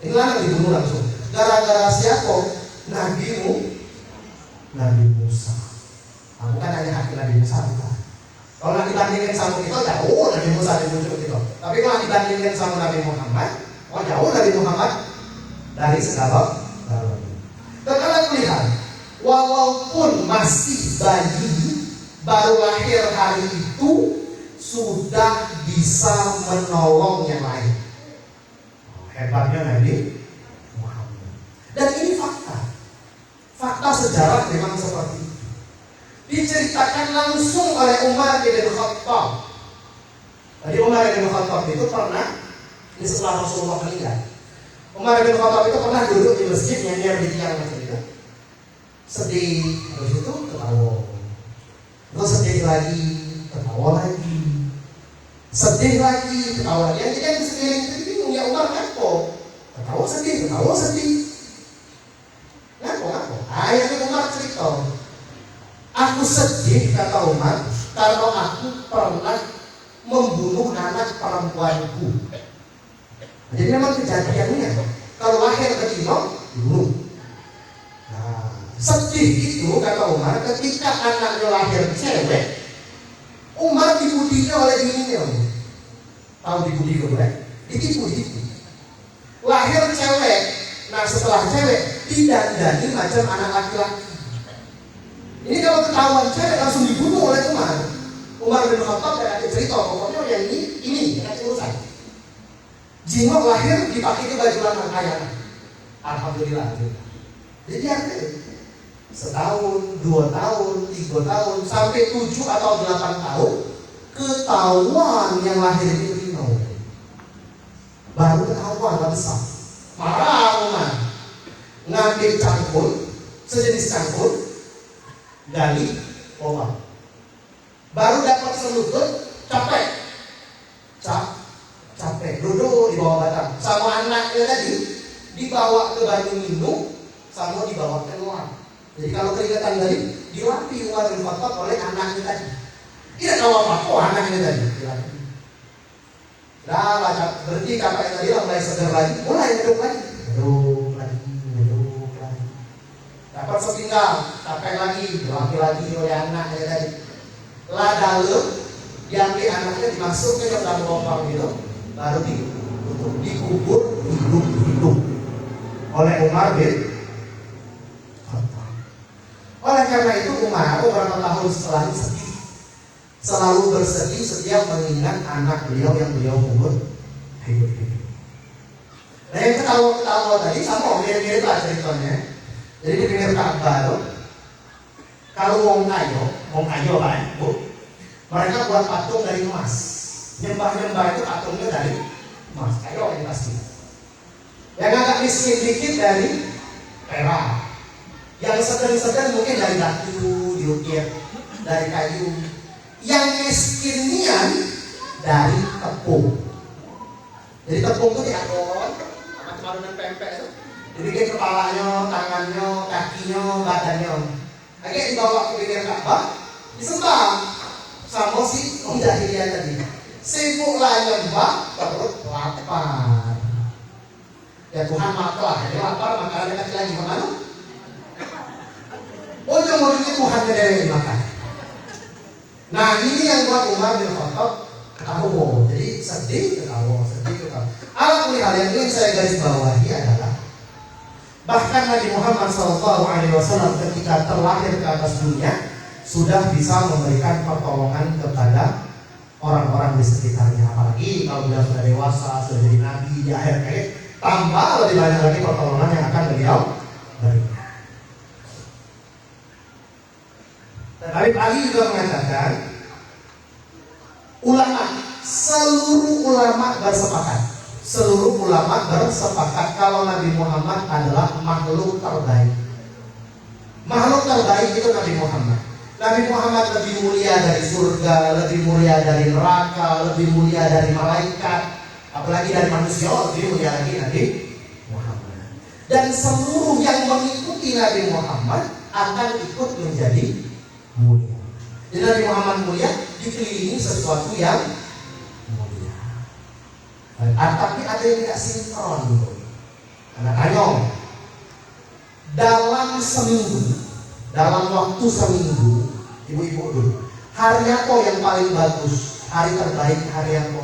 Ini lanang dibunuh langsung. Gara-gara siapa? Nabi Musa. Kamu kan hanya hati Nabi Musa bukan? Kalau nak dibandingkan sama kita jauh Nabi Musa dibunuh kita. Tapi kalau dibandingkan sama Nabi Muhammad, jauh Nabi Muhammad dari segala galanya. Dan kalian melihat, walaupun masih bayi baru lahir hari itu sudah bisa menolong yang lain. Hebatnya Nabi Muhammad. Dan ini fakta sejarah memang seperti itu. Diceritakan langsung oleh Umar bin Khattab. Jadi Umar bin Khattab itu pernah, ini setelah Rasulullah meninggal, Umar bin Khattab itu pernah duduk di masjid nyanyian di tiang macam itu, sedih, terus itu ketawa, terus sedih lagi, ketawa lagi, sedih lagi, ketawa lagi. Yang di sekeliling itu bingung, ya Umar ngapo? Ketawa sedih, ngapo. Akhirnya Umar cerita, aku sedih kata Umar karena aku pernah membunuh anak perempuanku. Jadi memang kejadiannya kalau lahir betina dibunuh. Nah, sedih itu kata Umar ketika anaknya lahir cewek, Umar dibudinya oleh bininya. Tahu dibudi ke bulan? Ditipu. Lahir cewek, nah setelah cewek didandani macam anak laki-laki. Ini kalau ketahuan cewek langsung dibunuh oleh Umar. Umar bin Khattab dan cerita pokoknya yang ini urusan. Jingok lahir dipakai ke baju lanang kayak. Alhamdulillah. Jadi artinya setahun, 2 tahun, 3 tahun, sampai 7 atau 8 tahun ketahuan yang lahir itu betina. Baru ketahuan besar. Marah Umar. Ngambil cangkul, sejenis cangkul, gali obat. Baru dapat selutut, capek, duduk di bawah batang. Sama anaknya tadi dibawa ke banyu minum, sama dibawa keluar. Jadi kalau keringatan tadi dilatih Umar bin Khattab oleh anaknya tadi. Tidak tahu apa-apa anaknya tadi. Dah baca berhenti kapal tadi mulai segar lagi, mulai duduk lagi. Dapat sepinggang, capek lagi, dilatih lagi oleh anaknya tadi. Lah dalam diambil anaknya dimasukkan ke dalam lubang gitu, baru dikubur hidup oleh Umar bin Khattab. Oleh karena itu Umar beberapa tahun setelah itu sedih, selalu bersedih setiap mengingat anak beliau yang beliau kubur hidup. Nah yang ketawa tadi sama mirip-mirip lah ceritanya. Jadi di pinggir Ka'bah tuh, kalau wong kayo kan, Bu, mereka buat patung dari emas. Nyembah itu patungnya dari emas, kayo ini pasti. Yang agak miskin dikit dari perak. Yang sedang mungkin dari batu, diukir, dari kayu. Yang miskinian dari tepung. Jadi tepung itu diadon, macam adonan pempek itu. Dibikin kepalanya, tangannya, kakinya, badannya. Akhirnya dibawa ke pinggir Ka'bah, disembah sama si jahiliyah tadi. Sibuklah nyembah, perut lapar. Ya Tuhan maaflah, jadi lapar makanannya kecil lagi kemana? Ujung-ujungnya Tuhannya dari makan. Nah ini yang buat Umar bin Khattab ketawa. Jadi sedih ketawa. Alhamdulillah yang ingin saya garis bawahi adalah bahkan Nabi Muhammad SAW ketika terlahir ke atas dunia sudah bisa memberikan pertolongan kepada orang-orang di sekitarnya. Apalagi kalau beliau sudah dewasa, sudah jadi nabi di akhir hayat, tambah lebih banyak lagi pertolongan yang akan beliau berikan. Dan Habib Ali juga mengatakan, seluruh ulama bersepakat kalau Nabi Muhammad adalah makhluk terbaik. Makhluk terbaik itu Nabi Muhammad. Nabi Muhammad lebih mulia dari surga, lebih mulia dari neraka, lebih mulia dari malaikat, apalagi dari manusia, lebih mulia lagi Nabi Muhammad. Dan seluruh yang mengikuti Nabi Muhammad akan ikut menjadi mulia. Jadi Nabi Muhammad mulia dikelilingi sesuatu yang mulia. Tapi ada yang tidak sinkron. Anak-anak, dalam seminggu, dalam waktu seminggu, ibu-ibu dulu, hari apa yang paling bagus, hari terbaik hari apa?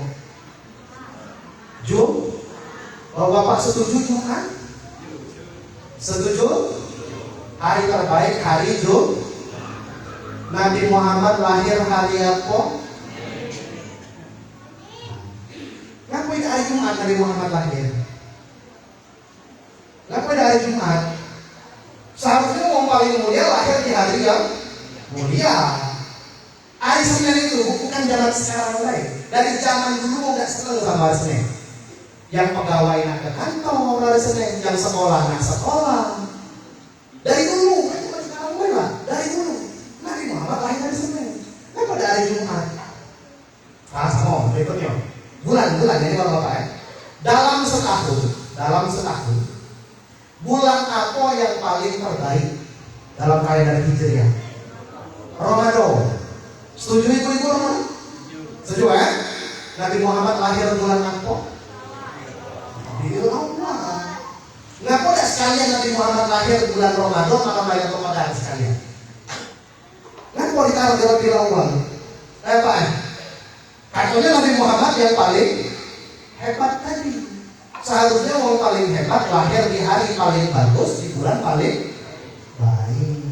Bapak setuju Jumat? Setuju? Hari terbaik hari Jumat. Nabi Muhammad lahir hari apa? Ngapain hari Jumat Nabi Muhammad lahir? Ngapain hari Jumat? Seharusnya orang paling mulia lahir di hari yang mulia. Hari Senin itu bukan zaman sekarang lain. Dari zaman dulu nggak seneng sama hari Senin. Yang pegawai nak ke kantor hari Senin, yang sekolah nak sekolah. Dari dulu, kan bukan sekarang lain lah. Dari dulu, Nabi Muhammad lahir hari Senin. Kenapa ada hari Jumat? Nah, sama berikutnya. Bulan-bulan ini kalau Bapak ya. Dalam setahun. Bulan apa yang paling terbaik dalam kalender Hijriah? Ramadan. Setuju ibu-ibu Ramadan? Setuju ya? Nabi Muhammad lahir bulan apa? Rabiul Awwal. Ngapa tidak sekalian Nabi Muhammad lahir bulan Ramadan malam Lailatul Qadar sekalian? Ngapa ditaruh di Rabiul Awwal? Apa? Katanya Nabi Muhammad yang paling hebat tadi. Seharusnya orang paling hebat lahir di hari paling bagus, di bulan paling baik.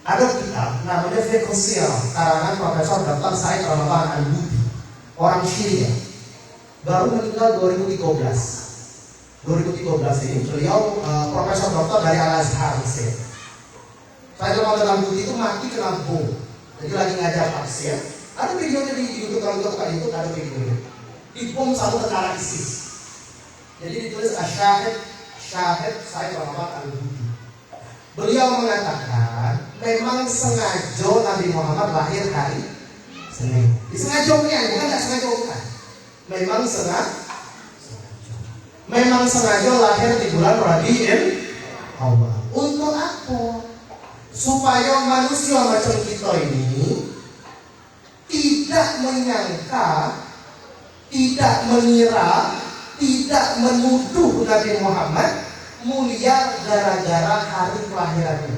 Ada kitab namanya Fiqh Sirah, karangan Profesor Dr. Said Ramadan Al-Buti, orang Syria. Baru meninggal 2013. 2013 ini beliau Profesor Doktor dari Al-Azhar Mesir. Said Ramadan Al-Buti itu mati kena bom. Jadi lagi ngajar tafsir. Ada videonya di YouTube, kalau kita buka di YouTube ada videonya. Dibom satu tentara ISIS. Jadi ditulis Syahid Said Ramadan Al-Buti. Beliau mengatakan memang sengaja Nabi Muhammad lahir hari Senin. Disengajanya, bukan tidak sengaja bukan. Memang sengaja lahir di bulan Rabiul Awwal. Untuk apa? Supaya manusia macam kita ini tidak menyangka, tidak mengira, tidak menuduh Nabi Muhammad mulia gara-gara hari kelahirannya.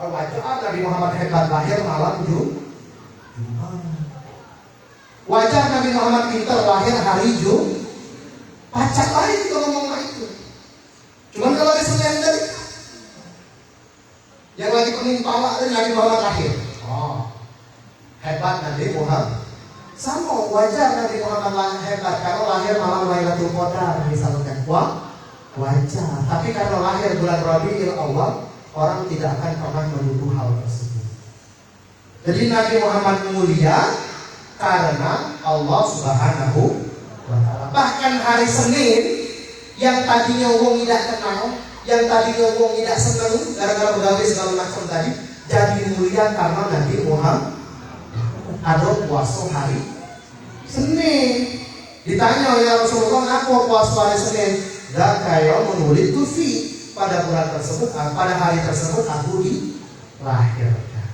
Wajar Nabi Muhammad hebat lahir malam Jumat. Wajar Nabi Muhammad pintar lahir hari Jumat. Pacak lain kalau ngomong itu. Cuman kalau di Senin tadi yang lagi penimpala dari Nabi Muhammad lahir. Oh, hebat Nabi Muhammad. Sama wajar Nabi Muhammad hebat kalau lahir malam Lailatul Qadar misalkan. Wah, wajar. Tapi karena lahir bulan Rabiul Awwal, orang tidak akan pernah menuduh hal tersebut. Jadi Nabi Muhammad mulia karena Allah Subhanahu wa Ta'ala. Bahkan hari Senin yang tadinya wong tidak kenal, yang tadinya wong tidak senang gara-gara begawe segala macam tadi, jadi mulia karena Nabi Muhammad ada puasa hari Senin. Ditanya ya Rasulullah, apa puasa hari Senin? Dan kayak menulis tufi pada bulan tersebut, pada hari tersebut aku dilahirkan.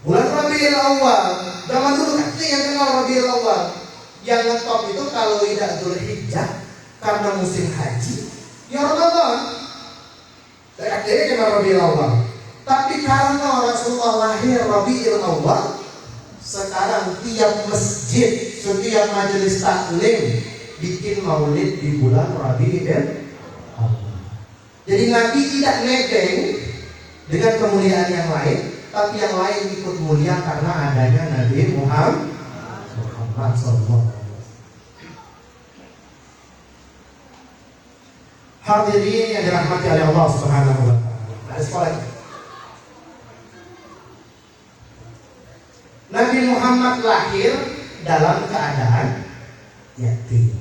Bulan Rabiul Awwal, zaman dulu kan yang kenal Rabiul Awwal. Yang ngetop itu kalau tidak Dzulhijjah karena musim haji, ya Ramadan. Akhirnya kenal Rabiul Awwal. Tapi karena Rasulullah lahir Rabiul Awwal, sekarang tiap masjid, setiap majelis taklim bikin maulid di bulan Rabiul Awwal. Jadi Nabi tidak nebeng dengan kemuliaan yang lain, tapi yang lain ikut mulia karena adanya Nabi Muhammad SAW. Hadirin yang dirahmati oleh Allah Subhanahu wa Ta'ala. Ada sekolah ini. Nabi Muhammad lahir dalam keadaan yatim.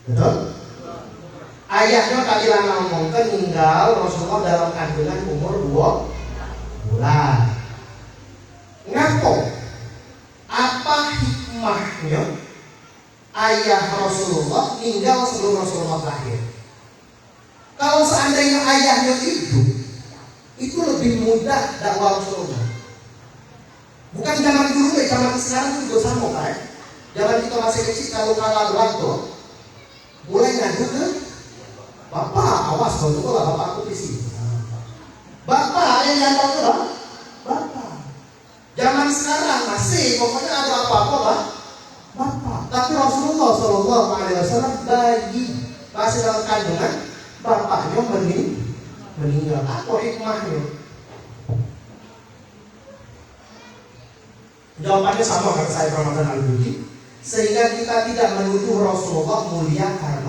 Betul? Ayahnya tadi lama ngomongkan meninggal Rasulullah dalam kandungan umur 2 bulan. Ngapo? Apa hikmahnya ayah Rasulullah meninggal sebelum Rasulullah lahir? Kalau seandainya ayahnya itu lebih mudah dakwah Rasulullah. Bukan zaman dulu, zaman sekarang juga sama kan? Zaman kita masih kecil, kalau kalah doang mulai ngadu ke bapak, awas kalau itu lah bapakku di sini. Bapak yang nyantol itu lah, bapak. Zaman sekarang masih pokoknya ada apa-apa lah, bapak. Tapi Rasulullah SAW bayi masih dalam kandungan, bapaknya meninggal. Apa hikmahnya? Jawabannya sama kata saya Ramadan Al-Budi, sehingga kita tidak menuduh Rasulullah mulia karena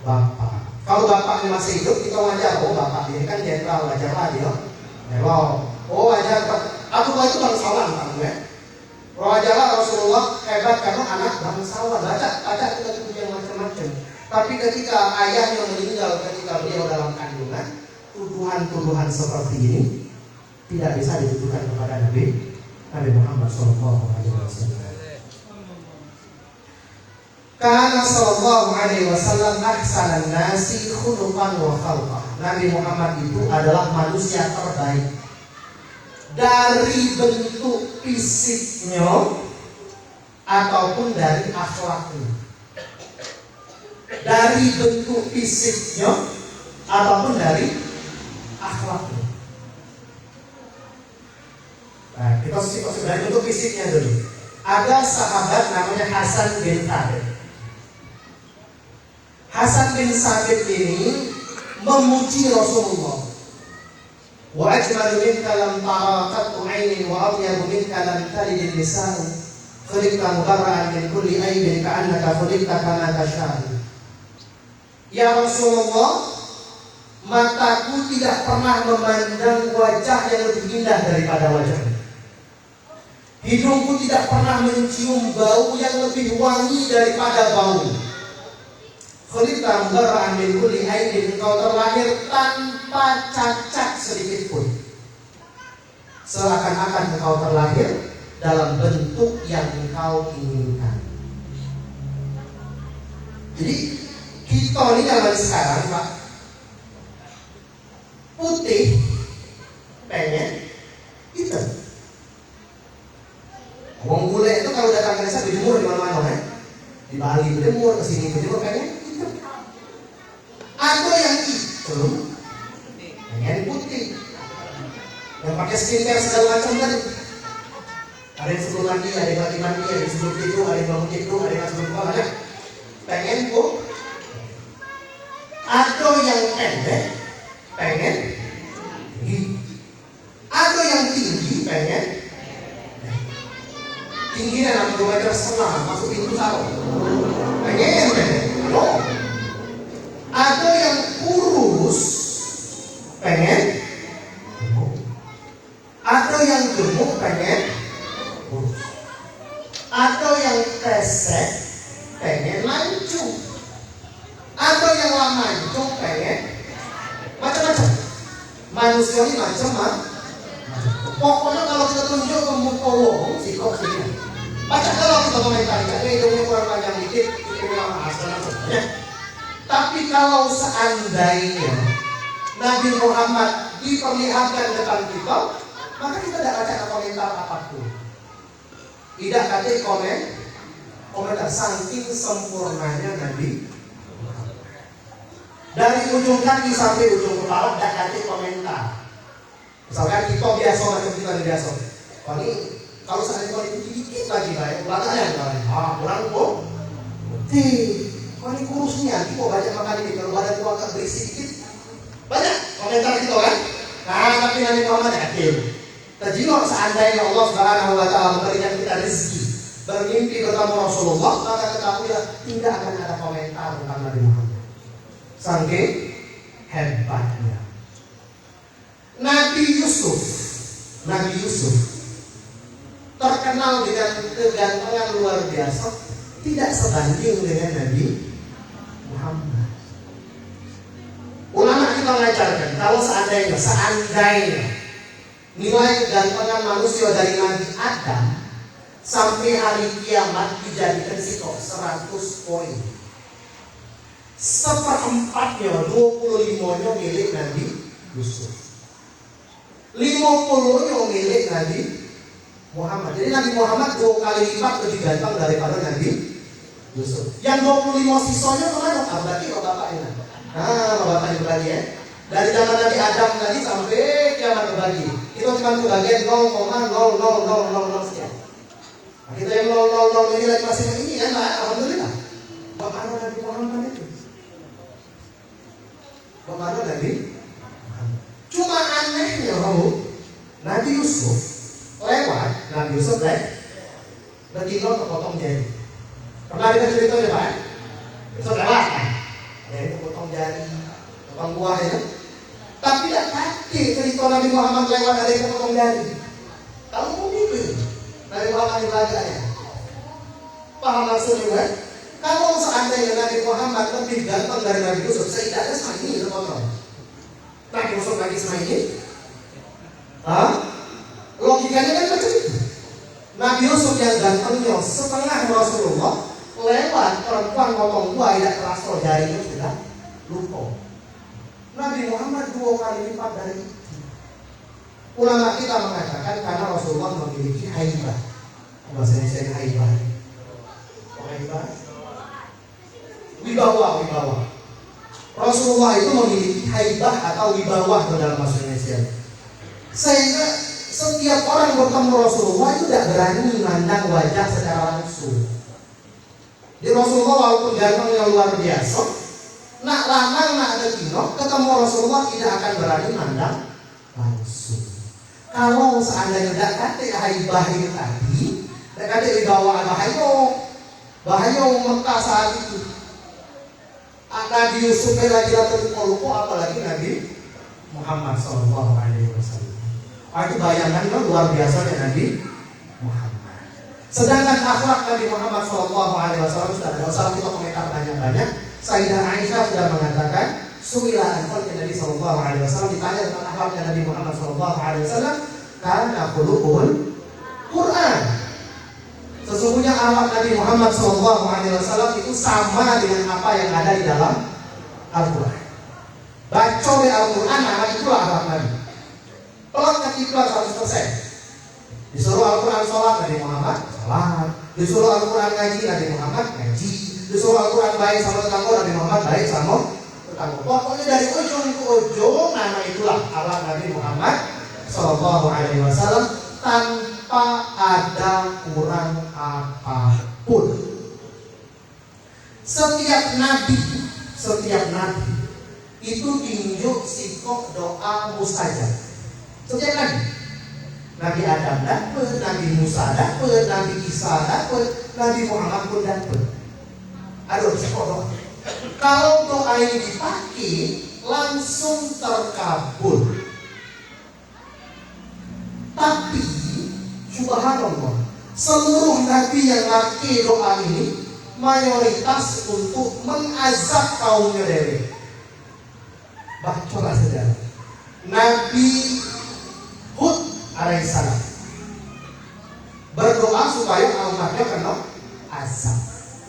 bapak. Kalau bapaknya masih hidup, kita wajar. Oh, bapak ini kan jenderal, wajar lah dia. Oh, wajar. Atau kalau itu bangsawan kan gue. Wajarlah Rasulullah hebat karena anak bangsawan. Baca kita punya macam-macam. Tapi ketika ayahnya meninggal ketika beliau dalam kandungan, tuduhan-tuduhan seperti ini tidak bisa dituduhkan kepada Nabi Muhammad SAW. Karena sallallahu alaihi wasallam ahsanan nasi khuluqan wa khalqan. Nabi Muhammad itu adalah manusia terbaik dari bentuk fisiknya ataupun dari akhlaknya. Dari bentuk fisiknya ataupun dari akhlaknya. Nah, kita dari bentuk fisiknya dulu. Ada sahabat namanya Hasan bin Thabit. Hasan bin Thabit ini memuji Rasulullah. Wa ajmalu minka lam tara qattu 'ainin wa atyabu minka lam talid an-nisa'u. Khuliqta mubarra'an min kulli aibin ka'annaka khuliqta kama tasha'u. Ya Rasulullah, mataku tidak pernah memandang wajah yang lebih indah daripada wajahmu. Hidungku tidak pernah mencium bau yang lebih wangi daripada bau. Khuliqta mubarra'an min kulli aibin, engkau terlahir tanpa cacat sedikit pun. Seakan-akan engkau terlahir dalam bentuk yang engkau inginkan. Jadi kita ini zaman sekarang Pak, putih pengen hitam. Wong bule itu kalau datang ke desa berjemur di mana-mana kan? Di Bali berjemur, ke sini berjemur pengen hitam. Ada yang hitam pengen putih. Yang pakai skincare segala macam kan? Ada yang sebelum mandi, ada yang lagi mandi, ada yang sebelum tidur, ada yang bangun tidur, ada yang sebelum bangun. Pengen kok. Ada yang pendek pengen tinggi. Ada yang tinggi pengen tinggi dan 2 meter setengah masuk pintu sarung. Pengen pendek. Ada yang kurus pengen gemuk. Ada yang gemuk pengen kurus. Ada yang pesek pengen lancung. Ada yang lancung pengen macam-macam. Manusia ini macam-macam. Pokoknya kalau kita tunjuk ke muka wong, sikok sini. Baca kalau kita komentari, ada hidungnya kurang panjang dikit, ini memang asal sebenarnya. Tapi kalau seandainya Nabi Muhammad diperlihatkan depan kita, maka kita tidak baca komentar apapun. Tidak ada komentar saking sempurnanya Nabi. Dari ujung kaki sampai ujung kepala tidak ada komentar. Misalkan kita biasa macam kita biasa. Kalau ini kalau seandainya itu dikit lagi baik, belakangnya kurang kok. Kalau ini kurusnya, kita baca makan ini kalau badan tua agak berisi dikit. Banyak komentar kita kan. Nah, tapi Nabi Muhammad yakin. Terjinok seandainya Allah Subhanahu wa Ta'ala memberikan kita rezeki bermimpi bertemu Rasulullah, maka ketahuilah tidak akan ada komentar tentang Nabi Muhammad. Saking hebatnya. Nabi Yusuf terkenal dengan kegantengan luar biasa, tidak sebanding dengan Nabi Muhammad. Ulama kita mengajarkan kalau seandainya nilai kegantengan manusia dari Nabi Adam sampai hari kiamat dijadikan sikok 100 poin. Seperempatnya 25-nya milik Nabi Yusuf, 50-nya milik Nabi Muhammad. Jadi Nabi Muhammad 2 kali lipat lebih ganteng daripada Nabi Yusuf. Yang 25 sisanya kemana? Berarti bapaknya. Bapaknya berbagi ya. Dari zaman Nabi Adam tadi sampai kiamat berbagi. Itu cuma kebagian 0,00000 sekian. Nah, kita yang 000 ini lagi masih ini kan? Alhamdulillah. Bagaimana Nabi Muhammad itu? Bagaimana Nabi? Cuma anehnya Nabi Yusuf lewat, Nabi Yusuf bertinggal kepotong jari. Pernah kita cerita ya Pak? Yusuf lewat kan? Jadi kepotong jari, potong buah ya. Tapi tidak pasti cerita Nabi Muhammad lewat ada yang kepotong jari. Kamu mungkin Nabi Muhammad yang belajar ya. Paham maksudnya kan? Kalau seandainya Nabi Muhammad lebih ganteng dari Nabi Yusuf, setidaknya sama ini potong. Nabi Yusuf lagi sama ini. Logikanya kan macam itu. Nabi Yusuf yang gantengnya setengah Rasulullah lewat perempuan potong buah tidak terasa jarinya sudah lupa. Nabi Muhammad 2 kali lipat dari itu. Ulama kita mengatakan karena Rasulullah memiliki haibah. Bahasa Indonesia haibah. Haibah. Wibawa. Rasulullah itu memiliki haibah atau wibawa dalam bahasa Indonesia. Sehingga setiap orang bertemu Rasulullah itu tidak berani memandang wajah secara langsung. Di Rasulullah walaupun gantengnya luar biasa, nak lanang nak ada kino, ketemu Rasulullah tidak akan berani memandang langsung. Kalau seandainya tidak kata haibah ini tadi, tidak kata wibawa bahaya Mekah saat itu. Nabi Yusuf lagi datang lupa apalagi Nabi Muhammad SAW. Itu bayangannya luar biasa ya Nabi Muhammad. Sedangkan akhlak Nabi Muhammad SAW sudah ada. Usah kita komentar banyak-banyak. Sayyidah Aisyah sudah mengatakan, Su'ila an-Qur'an Nabi SAW, ditanya tentang akhlaknya Nabi Muhammad SAW, karena khuluqul Quran. Sesungguhnya akhlak Nabi Muhammad SAW itu sama dengan apa yang ada di dalam Al-Quran. Baca di Al-Quran, itulah akhlak Nabi. Pelak ketiga 100%. Disuruh Al-Quran sholat Nabi Muhammad sholat. Disuruh Al-Quran ngaji Nabi Muhammad ngaji. Disuruh Al-Quran baik sama tetangga Nabi Muhammad baik sama tetangga. Pokoknya dari ujung ke ujung, nama itulah akhlak Nabi Muhammad SAW tanpa ada kurang apapun. Setiap nabi itu tinjuk sikok doa mustajab. Setiap Nabi Adam dapat, Nabi Musa dapat, Nabi Isa dapat, Nabi Muhammad pun dapat. Aduh, sikok doa. Kalau doa ini dipakai langsung terkabul. Tapi subhanallah, seluruh nabi yang pakai doa ini mayoritas untuk mengazab kaumnya dewe. Bacalah saudara. Nabi Hud alaihissalam berdoa supaya umatnya kena azab.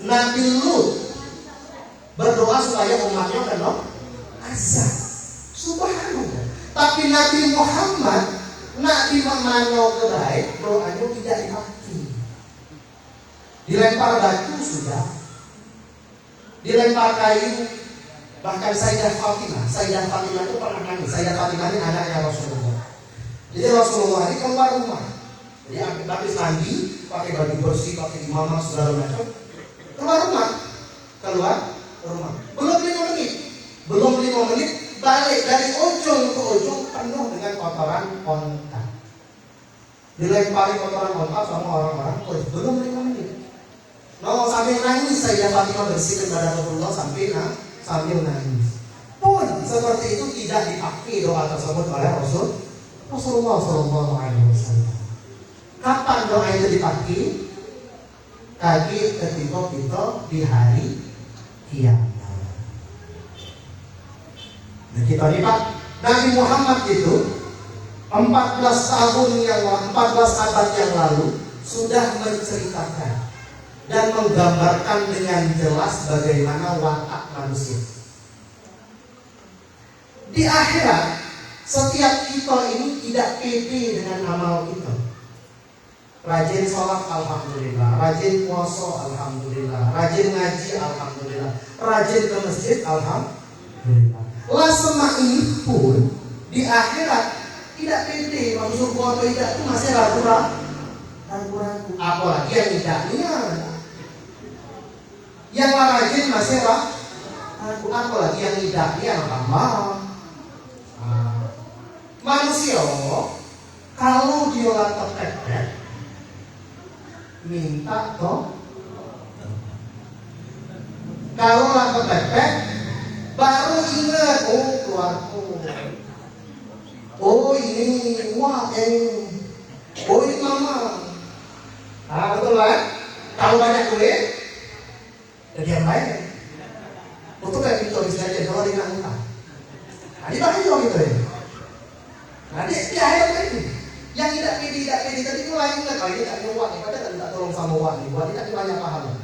Nabi Lut berdoa supaya umatnya kena azab. Subhanallah. Tapi Nabi Muhammad nak dimanyo kebaik, doanya tidak dipakai. Dilempar batu sudah, dilempar kayu. Bahkan Sayyidah Fatimah itu pernah nangis. Sayyidah Fatimah ini anaknya Rasulullah. Jadi Rasulullah ini keluar rumah. Jadi habis mandi, pakai baju bersih, pakai imamah segala macam. Keluar rumah. Belum 5 menit, balik dari ujung ke ujung penuh dengan kotoran onta. Dilempari kotoran onta sama orang-orang. Belum 5 menit. Sambil nangis Sayyidah Fatimah bersihkan badan Rasulullah sambil nangis. Pun seperti itu tidak dipakai doa tersebut oleh Rasulullah SAW. Kapan doa itu dipakai? Ketika kita di hari kiamat. Nah kita nih Pak, Nabi Muhammad itu 14 abad yang lalu sudah menceritakan dan menggambarkan dengan jelas bagaimana watak manusia. Di akhirat, setiap kita ini tidak pede dengan amal kita. Rajin sholat, alhamdulillah. Rajin puasa, alhamdulillah. Rajin ngaji, alhamdulillah. Rajin ke masjid, alhamdulillah. Lasema ini pun di akhirat tidak pede. Masuk surga atau tidak itu masih ragu-ragu. Apalagi yang tidaknya. Yang rajin masih ragu. Apalagi yang tidaknya tambah. Manusia kalau dia lapar pepet minta toh, kalau lapar pepet baru ingat, oh keluarku, oh ini wah oh ini mama. Betul kan? Kalau banyak duit jadi yang baik. Betul kayak gitu misalnya kalau dia nggak utang, ini pakai juga gitu ya. Nah di akhirat itu yang tidak pilih tadi itu lain lah. Kalau ini tak punya uang nih, padahal tidak tolong sama uang nih, buat tidak banyak pahala.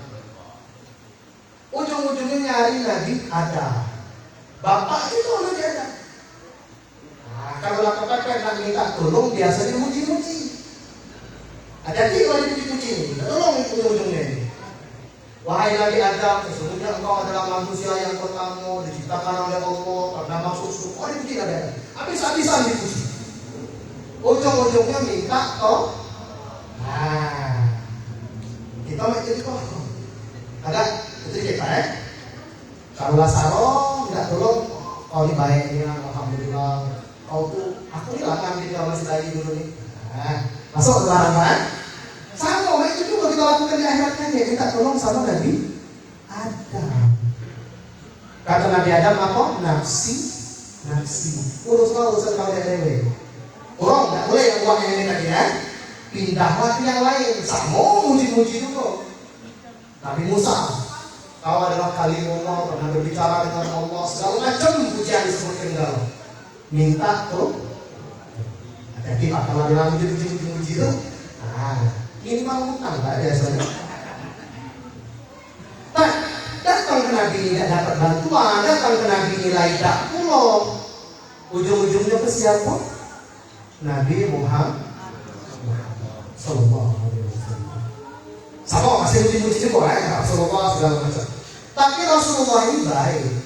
Ujung-ujungnya nyari Nabi ada, bapak itu lagi ada. Nah, kalau lakukan nak minta tolong biasanya muji-muji. Ada tiga dipuji-puji nih, tolong itu ujungnya ini. Wahai Nabi Adam, sesungguhnya engkau adalah manusia yang pertama diciptakan oleh Allah karena masuk surga. Dipuji Nabi Adam, habis-habisan dipuji. Ujung-ujungnya minta toh. Nah, kita mau jadi kok. Ada itu kita Kalau Lasaro tidak tolong, kau ini baiknya, alhamdulillah. Kau tuh, aku ini lah kita masih lagi dulu nih. Nah, masuk ke larangan. Sama, itu juga kita lakukan di akhiratnya. Ya, minta tolong sama Nabi Adam. Kata Nabi Adam apa? Nafsi. Uruslah urusan kau dewe. Orang tidak boleh yang uang yang ini tadi ya. Pindahlah ke yang lain. Sama muji-muji juga. Nabi Musa, kau adalah kalimullah, pernah berbicara dengan Allah, segala macam pujian disebutkan dalam. Minta tuh. Hati-hati Pak, kalau bilang muji-muji itu, ini mau utang Pak biasanya. Nah, datang ke Nabi ini tidak dapat bantuan, datang ke Nabi ini tidak pulang. Ujung-ujungnya ke siapa? Nabi Muhammad Sallallahu Alaihi Wasallam. Sama masih muji-muji juga ya, Rasulullah segala macam. Tapi Rasulullah ini baik,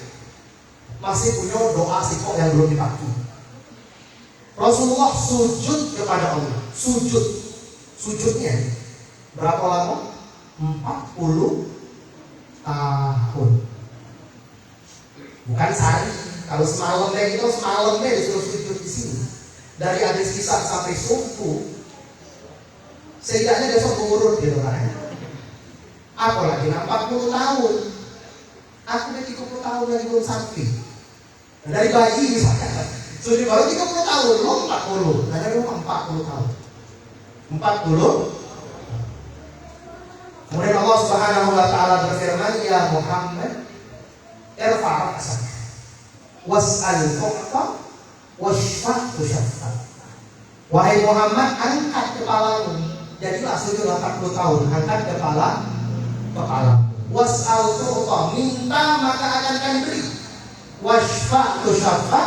masih punya doa sikok yang belum dipakai. Rasulullah sujud kepada Allah, sujudnya berapa lama? 40 tahun. Bukan sehari. Kalau semalam disuruh sujud di sini. Dari hadis kisah sampai subuh, setidaknya besok mengurut gitu kan. Apalagi 40 tahun. Aku udah 30 tahun lagi belum sampai. Dari bayi misalkan, sudah baru 30 tahun, lo 40. Nah dari rumah 40 tahun. 40. Kemudian Allah Subhanahu wa taala berfirman, "Ya Muhammad, irfa' ra'sak was'al tu'ta wasfa' tushaffa." Wahai Muhammad, angkat kepalamu. Jadilah sujud 40 tahun, angkat kepala. Was'al tu'ta, minta maka akan kami beri. Wasfa' tushaffa,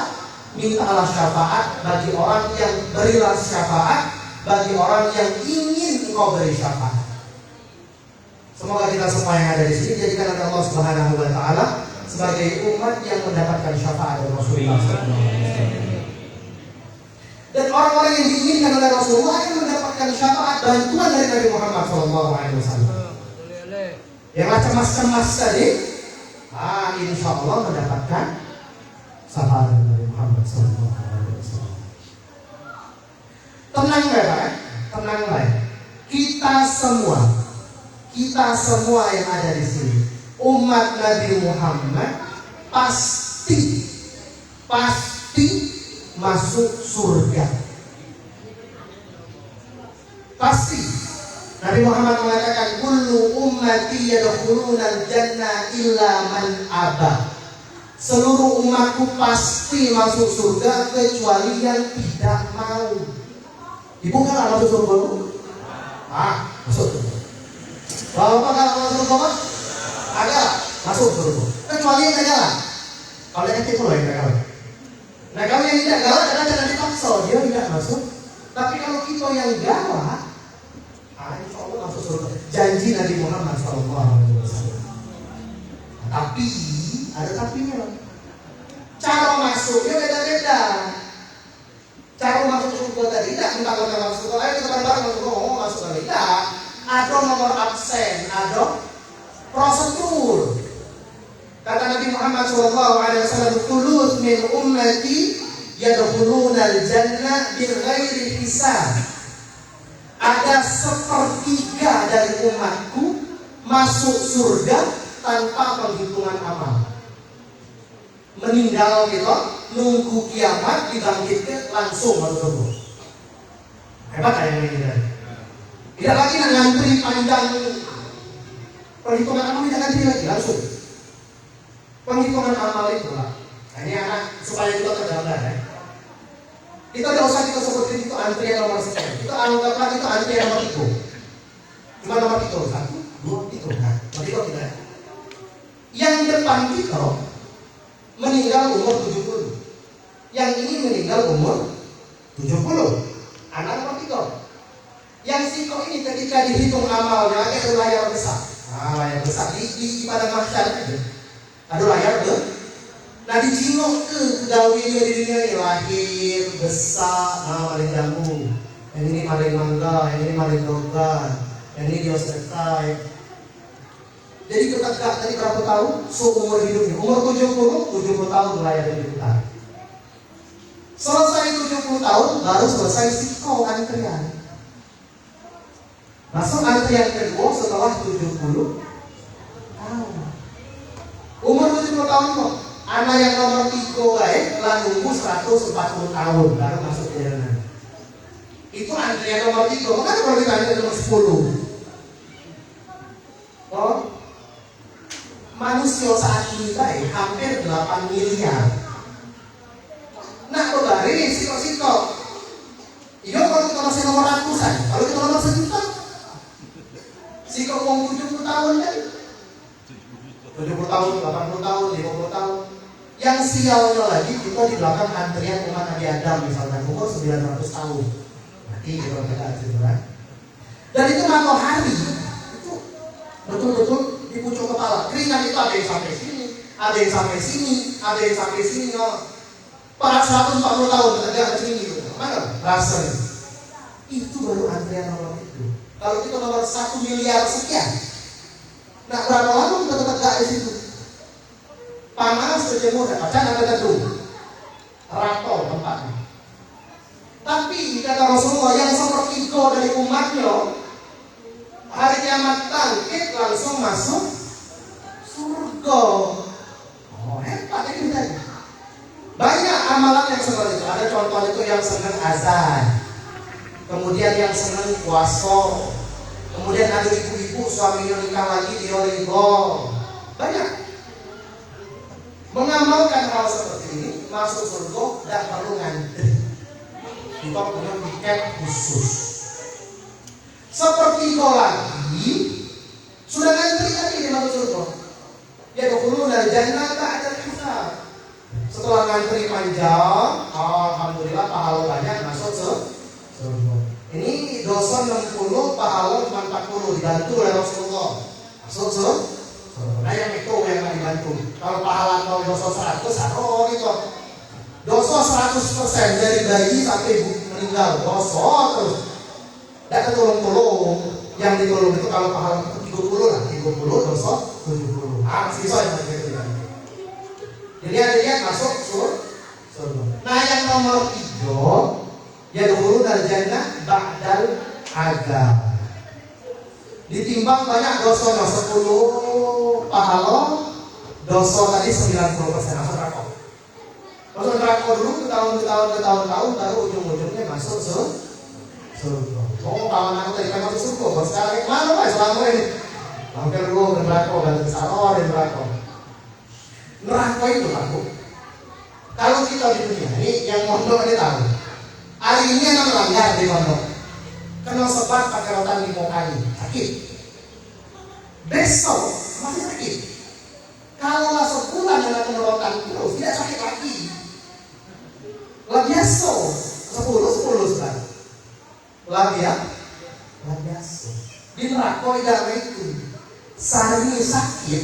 mintalah syafaat bagi orang yang berilah syafaat bagi orang yang ingin engkau beri syafaat. Semoga kita semua yang ada di sini jadikan Allah Subhanahu wa taala sebagai umat yang mendapatkan syafaat dari Rasulullah SAW. Dan orang-orang yang diinginkan oleh Rasulullah akan mendapatkan syafaat bantuan dari Nabi Muhammad SAW. Yang macam-macam tadi, insya Allah mendapatkan syafaat dari Nabi Muhammad SAW. Tenang ya, tenang ya. Kita semua yang ada di sini, umat Nabi Muhammad pasti masuk surga. Pasti. Nabi Muhammad mengatakan, kullu ummati yadkhulunal jannah illa man aba. Seluruh umatku pasti pasti masuk surga kecuali yang tidak mau. Ibu kan nggak masuk surga? Masuk surga. Bapak kan masuk surga? Ada masuk surga. Kecuali yang tidak jalan. Kalau yang itu loh yang tidak jalan. Nah kalau yang tidak galak kadang jangan dipaksa, dia tidak masuk. Tapi kalau kita yang galak, insya Allah masuk surga. Janji Nabi Muhammad SAW. Tapi ada tapinya. Cara masuknya beda-beda. Cara masuk surga tadi tidak mentang-mentang masuk surga. Ayo kita bareng-bareng masuk surga, masuk surga. Tidak. Ada nomor absen, ada prosedur. Kata Nabi Muhammad SAW, "Thuluth min ummati yadkhuluna al-jannah bighairi hisab." Ada sepertiga dari umatku masuk surga tanpa penghitungan amal. Meninggal gitu, nunggu kiamat dibangkitkan langsung masuk surga. Hebat kayak ini. Tidak lagi ngantri panjang. Perhitungan amal tidak ngantri lagi, langsung. Penghitungan amal itu lah. Nah, ini anak supaya kita tergambar ya. Kita tidak usah kita sebutin itu antrian nomor sekian. Kita anggaplah itu antrian nomor 3. Cuma nomor 3, 1, 2, 3. Nah, nomor 3 tidak. Yang depan kita meninggal umur 70. Yang ini meninggal umur 70. Anak nomor 3. Yang siko ini ketika dihitung amalnya ada layar besar. Layar besar di pada mahsyar aja. Ada layar tuh. Nah dijingok ke gawe dia di dunia ini lahir, besar, maling jamu. Yang ini maling mangga, yang ini maling doga, yang ini dia selesai. Jadi kita tadi berapa tahun? Seumur hidupnya. Umur 70 tahun layar hidup kita. Selesai 70 tahun baru selesai siko antrian. Masuk antrian kedua setelah 70 tahun. Umur 70 tahun kok. Anak yang nomor 3 telah nunggu 140 tahun baru masuk perjalanan. Itu antrian nomor 3. Makanya kalau kita antrian nomor 10. Manusia saat ini hampir 8 miliar. Nah, kembali siko-siko. Iya kalau kita masih nomor ratusan, kalau kita nomor 1 juta. Siko umur 70 tahun kan? 70 tahun, 80 tahun, 50 tahun. Yang sialnya lagi kita di belakang antrian umat Nabi Adam misalnya umur 900 tahun. Mati kalau kita kan. Dan itu matahari itu betul-betul di pucuk kepala. Keringat itu ada yang sampai sini, ada yang sampai sini, ada yang sampai sini. Para 140 tahun tegak ke sini gitu. Mana rasanya? Itu baru antrian nomor itu. Kalau kita nomor 1 miliar sekian. Nah berapa lama kita tegak di situ? Panas berjemur, baca ada gedung, rakor tempatnya. Tapi kata Rasulullah yang sepertiga dari umatnya hari kiamat bangkit langsung masuk surga. Hebat ini tadi. Banyak amalan yang seperti itu. Ada contoh itu yang senang azan, kemudian yang senang puasa, kemudian ada ibu-ibu suaminya nikah lagi dia ridho. Banyak. Mengamalkan hal seperti ini masuk surga tidak perlu ngantri. Kita punya tiket khusus. Seperti lagi sudah ngantri tadi di masuk surga. Ya dulu dari jannah tak ada hisab. Setelah ngantri panjang, alhamdulillah pahala banyak masuk surga. Ini dosa 60, pahala cuma 40 dibantu oleh Rasulullah. Masuk surga. Nah yang itu yang akan dibantu. Kalau pahala atau dosa 100, gitu. Dosa 100% dari bayi sampai ibu meninggal, dosa terus. Tidak ketolong-tolong. Yang ditolong itu kalau pahala 30 lah, 30 dosa 70. Masih bisa yang gitu. Dilihat masuk surga. Nah yang nomor 3, ya dulu dari jannah ba'dal azab. Ditimbang banyak dosanya 10 pahala, dosa tadi 90% masuk neraka. Masuk neraka dulu ke tahun baru ujung-ujungnya masuk surga. Oh kawan aku tadi kan masuk surga, kalau sekarang mana pak selama ini? Hampir dulu ke neraka dan salah di neraka. Neraka itu aku. Kalau kita Yang mondok ini tahu. Hari ini anak melanggar di mondok. Kena sebat pakai rotan 5 kali, sakit. Besok masih sakit. Kalau sebulan anak kena rotan terus tidak sakit lagi. Lah biasa 10 sekarang. Lah biasa. Di neraka tidak itu. Sehari sakit,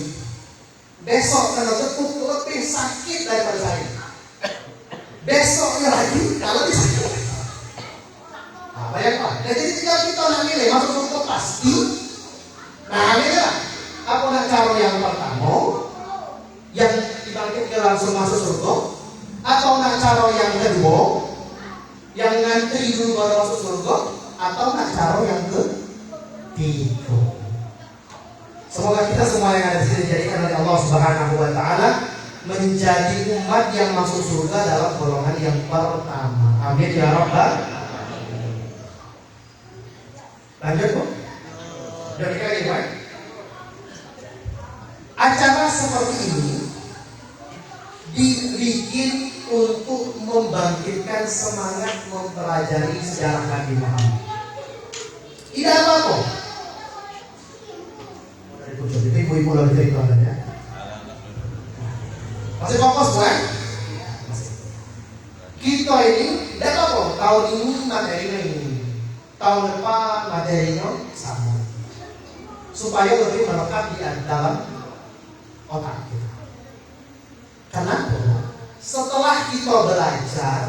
besok kena tepuk lebih sakit daripada saya. Besoknya lagi kalau disakit. Bayangkan. Jadi tinggal kita nak milih masuk surga pasti. Nah, milihlah. Apa nak cara yang pertama yang dibangkitkan langsung masuk surga, atau nak cara yang kedua yang ngantri dulu baru masuk surga, atau nak cara yang ketiga. Semoga kita semua yang ada di sini dijadikan oleh Allah Subhanahu wa taala menjadi umat yang masuk surga dalam golongan yang pertama. Amin ya rabbal. Lanjut Bu. Dari lagi Pak. Acara seperti ini dibikin untuk membangkitkan semangat mempelajari sejarah Nabi Muhammad. Tidak apa-apa. Ibu-ibu lagi cerita ya. Masih fokus bukan? Kita ini tidak apa-apa. Tahun ini materinya ini. Tahun depan materinya sama, supaya lebih melekat di dalam otak kita. Kenapa? Setelah kita belajar,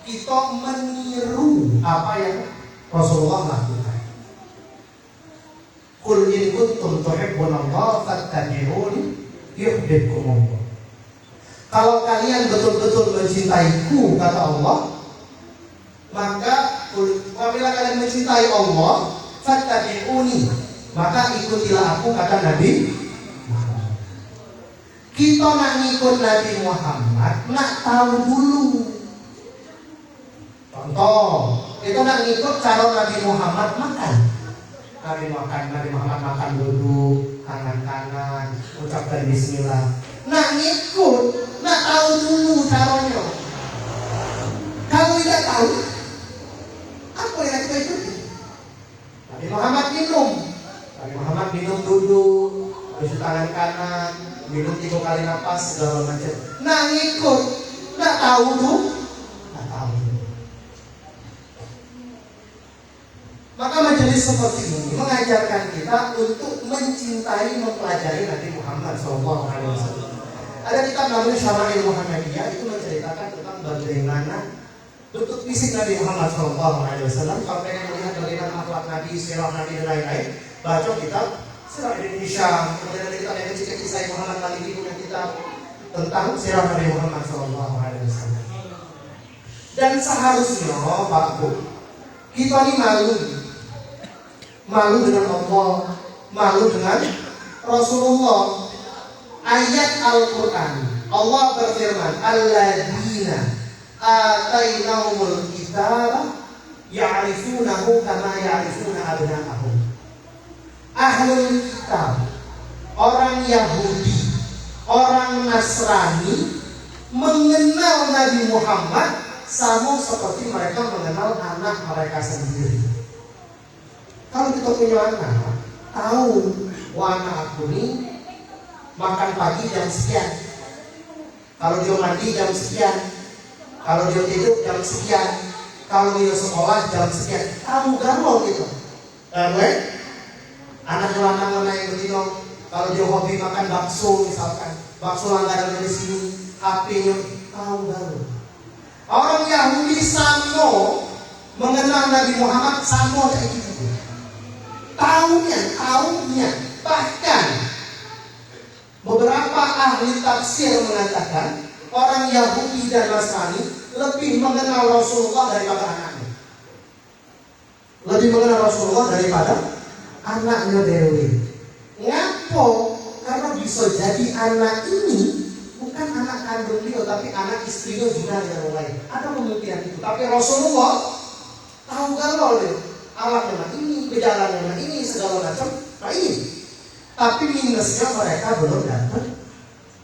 kita meniru apa yang Rasulullah lakukan. Qul in kuntum tuhibbunallaha fattabi'uni yuhibbukumullah. Kalau kalian betul-betul mencintaiku, kata Allah, maka apabila kalian mencintai Allah, fattabi'uni, maka ikutilah aku, kata Nabi Muhammad. Kita nak ngikut Nabi Muhammad, nak tahu dulu. Contoh, kita nak ngikut cara Nabi Muhammad makan. Nabi Muhammad makan duduk, tangan-tangan, ucapkan bismillah. Nak ngikut, nak tahu dulu caranya. Kalau tidak tahu, apa yang kita ikuti? Nabi Muhammad minum duduk, habis tangan kanan, minum 3 kali nafas, segala macam. Nah ngikut, nak tahu tuh, nak tahu. Maka majelis seperti ini mengajarkan kita untuk mencintai, mempelajari Nabi Muhammad SAW. Ada kitab namanya Syama'il Muhammadiyah, itu menceritakan tentang bagaimana bentuk fisik Nabi Muhammad SAW. Kalau pengen melihat bagaimana akhlak Nabi, sirah Nabi dan lain-lain, baca kitab Sirah Indonesia. Kemudian ada kitab yang kecil kisah Muhammad Maliki, punya kitab tentang sirah Nabi Muhammad SAW. Dan seharusnya Pak Bu, kita ini malu dengan Allah, malu dengan Rasulullah. Ayat Al-Quran, Allah berfirman, alladzina atainahumul kitaba ya'rifunahu kama ya'rifuna abna'ahum. Ahlul kitab, orang Yahudi, orang Nasrani mengenal Nabi Muhammad sama seperti mereka mengenal anak mereka sendiri. Kalau kita punya anak, tahu anak aku ini makan pagi jam sekian, kalau dia mandi jam sekian, kalau dia tidur jam sekian, kalau dia sekolah jam sekian, tahu galau gitu. Anak lanang mana yang begitu, kalau dia hobi makan bakso misalkan, bakso langganan di sini, HP-nya tahu galau. Orang Yahudi sama mengenal Nabi Muhammad sama kayak gitu. Tahunya, bahkan beberapa ahli tafsir mengatakan orang Yahudi dan Nasrani lebih mengenal Rasulullah daripada anaknya. Lebih mengenal Rasulullah daripada anaknya Dewi. Ngapo? Karena bisa jadi anak ini bukan anak kandung dia, tapi anak istrinya juga yang lain. Ada kemungkinan itu. Tapi Rasulullah tahu galau dia. Alatnya ini, gejalanya ini, segala macam. Nah ini. Tapi minusnya mereka belum dapat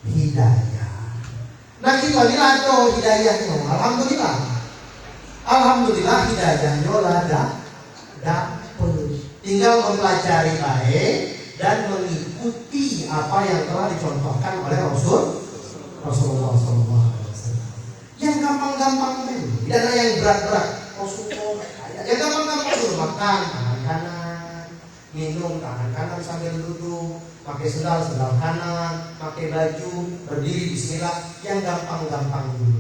hidayah. Nah kita pamilado hidayahnya. Alhamdulillah. Alhamdulillah hidayahnya lada dapet. Tinggal mempelajari baik dan mengikuti apa yang telah dicontohkan oleh Rasulullah SAW. Yang gampang-gampang dulu, tidak ada yang berat-berat. Rasulullah, yang gampang-gampang dulu, makan tangan kanan, minum tangan kanan sambil duduk, pakai sendal kanan, pakai baju, berdiri bismillah, yang gampang-gampang dulu.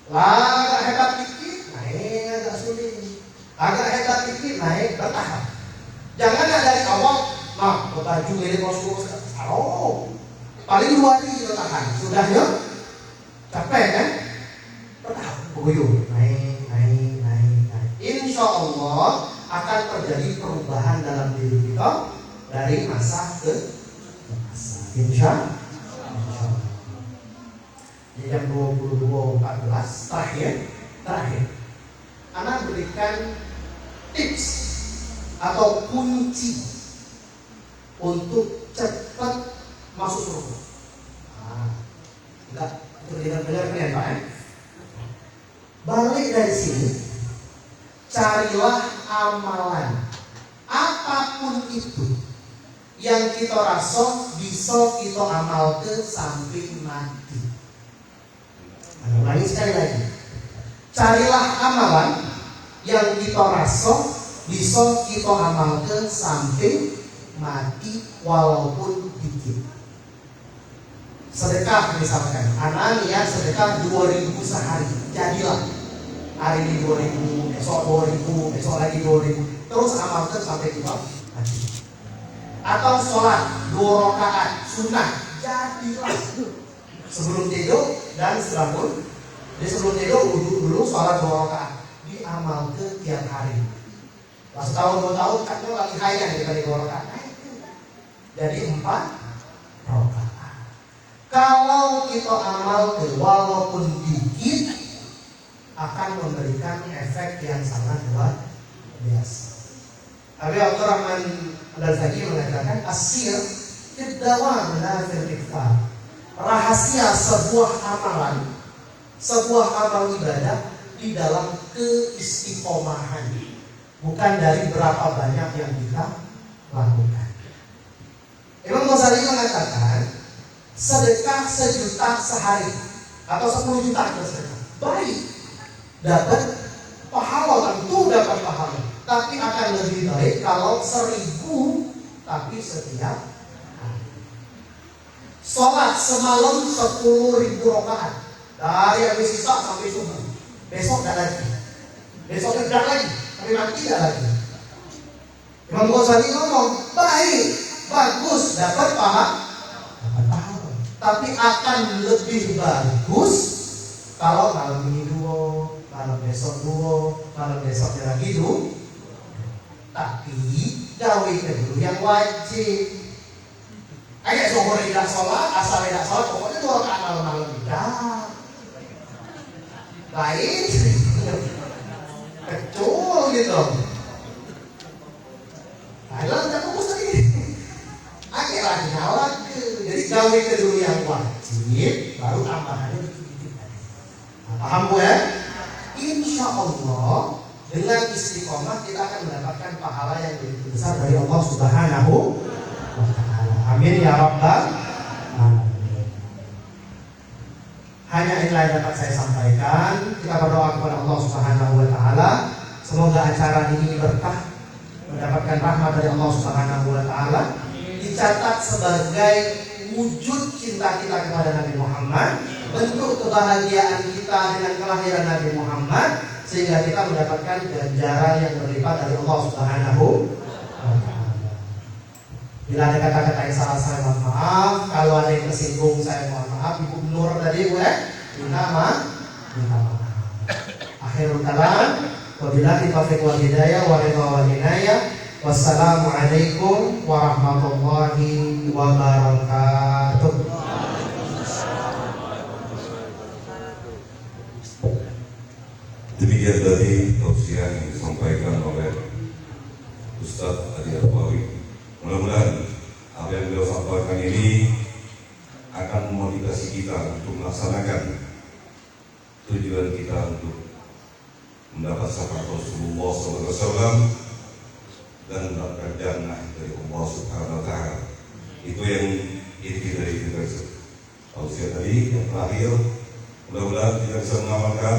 Lah agak hebat dikit, naik agak sulit. Agak hebat dikit, naik bertahap. Jangan dari awal, nah baju mirip Rasulullah, salah. Paling 2 hari kita tahan, sudah ya? Capek kan? Bertahap, buyur, naik. Insya Allah akan terjadi perubahan dalam diri kita dari masa ke masa. Insya Allah. Di jam 22.14 terakhir. Anak berikan tips atau kunci untuk cepat masuk surga. Enggak, dengar kalian Pak ya? Balik dari sini, carilah amalan apapun itu yang kita rasa bisa kita amal ke sampai mati. Ulangi sekali lagi. Carilah amalan yang kita rasa bisa kita amal ke sampai mati walaupun dikit. Sedekah misalkan, anak niat sedekah 2.000 sehari, jadilah hari ini 2.000, besok 2.000, besok lagi 2.000, terus amalkan sampai kita mati. Atau sholat 2 rakaat sunnah, jadilah sebelum tidur dan setelah tidur. Jadi sebelum tidur dulu sholat 2 rakaat, diamalkan tiap hari. Pas tahun 2 tahun katanya lagi hayang dikali 2 rakaat, jadi 4 rakaat. Kalau kita amal ke walaupun dikit akan memberikan efek yang sangat luar biasa. Tapi Abdurrahman Al-Zaki mengatakan asir kedawam fil iftar. Rahasia sebuah amalan, sebuah amal ibadah di dalam keistiqomahan, bukan dari berapa banyak yang kita lakukan. Imam Ghazali mengatakan sedekah 1 juta sehari atau 10 juta sedekah baik, dapat pahala, tentu dapat pahala, tapi akan lebih baik kalau 1.000 tapi setiap hari. Sholat semalam 10.000 rakaat dari habis isya sampai subuh, besok tidak lagi, besok tidak lagi, tapi nanti tidak lagi. Imam Ghazali ngomong baik, bagus, dapat pahala, tapi akan lebih bagus kalau malam ini 2, malam besok 2, malam besoknya lagi 2. Tapi gawe dulu yang wajib. Kayak sore tidak sholat, asal tidak sholat, pokoknya 2 rakaat malam-malam tidak. Baik, kecul gitu. Ayolah tidak fokus lagi. Akhirnya lagi nyala. Jadi gawe dulu yang wajib, baru tambahannya dikit-dikit. Paham Bu ya? Insya Allah dengan istiqomah kita akan mendapatkan pahala yang begitu besar dari Allah Subhanahu wa Ta'ala. Amin ya Rabbal Alamin. Hanya inilah yang dapat saya sampaikan. Kita berdoa kepada Allah Subhanahu wa Ta'ala, semoga acara ini berkah, mendapatkan rahmat dari Allah Subhanahu wa Ta'ala, dicatat sebagai wujud cinta kita kepada Nabi Muhammad, bentuk kebahagiaan kita dengan kelahiran Nabi Muhammad, sehingga kita mendapatkan ganjaran yang berlipat dari Allah Subhanahu wa Ta'ala. Bila ada kata-kata yang salah saya mohon maaf, kalau ada yang tersinggung saya mohon maaf. Ibu Nur tadi minta maaf. Akhirul kalam, wabillahi taufiq wal hidayah wa ridha wal inayah. Wassalamualaikum warahmatullahi wabarakatuh. Demikian tadi tausiah yang disampaikan oleh Ustadz Adi Atwawi. Mudah-mudahan apa yang beliau sampaikan ini akan akan memotivasi kita untuk melaksanakan tujuan kita untuk mendapat syafaat Rasulullah SAW dan mendapatkan jannah dari Allah Subhanahu Wa Taala. Itu yang inti dari kita. Tausiah tadi yang terakhir, mudah-mudahan kita bisa mengamalkan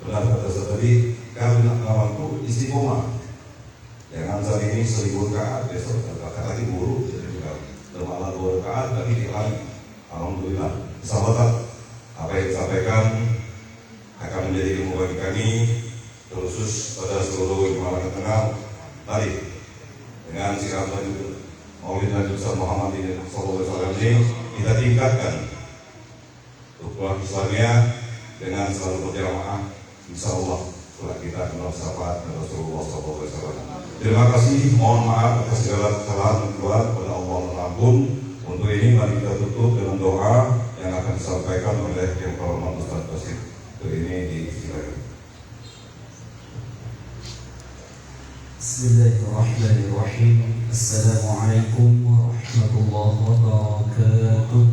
benar kata saya tadi, karena amal itu istiqomah. Jangan saat ini 1000 rakaat, besok kata lagi buruk, jadi juga bermalah 2 rakaat, tapi dihalang. Alhamdulillah, sahabat, apa yang disampaikan akan menjadi ilmu bagi kami, terkhusus pada seluruh jemaah kenal. Mari dengan sikap Maulid Nabi Muhammad SAW ini kita tingkatkan ukuran Islamnya dengan selalu berjamaah. Insya Allah setelah kita kenal syafaat Rasulullah SAW. Terima kasih, mohon maaf atas segala kesalahan dan keluar kepada Allah dan ampun. Untuk ini mari kita tutup dengan doa yang akan disampaikan oleh yang terhormat Ustaz Basir. Ini diisikan. Bismillahirrahmanirrahim. Assalamualaikum warahmatullahi wabarakatuh.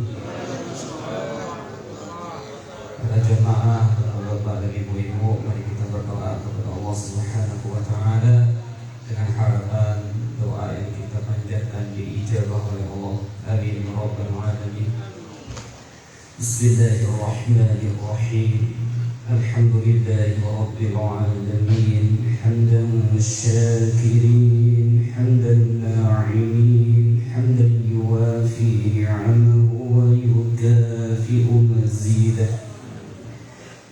Para jemaah, bapak dan ibu-ibu, mari kita berdoa kepada Allah Subhanahu wa taala dengan harapan doa yang kita panjatkan diijabah oleh Allah. Amin ya rabbal alamin. Bismillahirrahmanirrahim. Alhamdulillahi rabbil alamin. Hamdan syakirin, hamdan na'imin, hamdan yuwafi ni'amahu wa yukafi'u mazidah.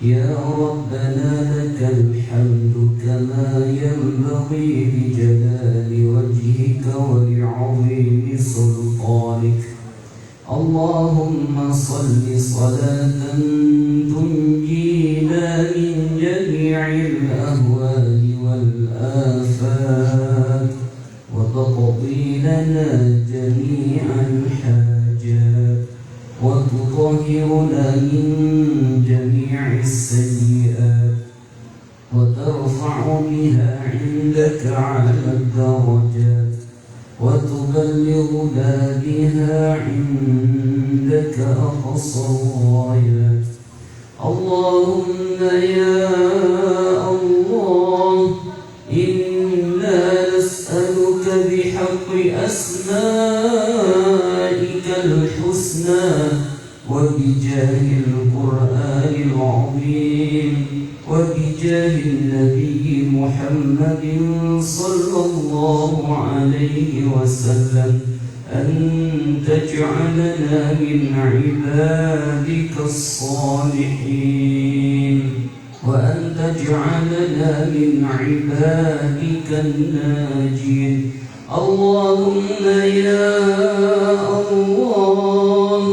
Ya Rabbana lakal hamdu kama yanbaghi li jalali wajhika wa li'azimi sultanik. Allahumma salli salatan tunjina min jami'il ahwali wal afat wa taqdi lana jami'al hajat wa tutahhiruna min jami'is sayyi'at wa tarfa'u biha 'indaka 'ala ad-darajat وتبلغنا بها عندك أقصى الغايات. اللهم يا الله إنا نسألك بحق أسمائك الحسنى وبجاه القرآن العظيم وبجاه النبي محمد صلى الله عليه وسلم أن تجعلنا من عبادك الصالحين وأن تجعلنا من عبادك الناجين. اللهم يا الله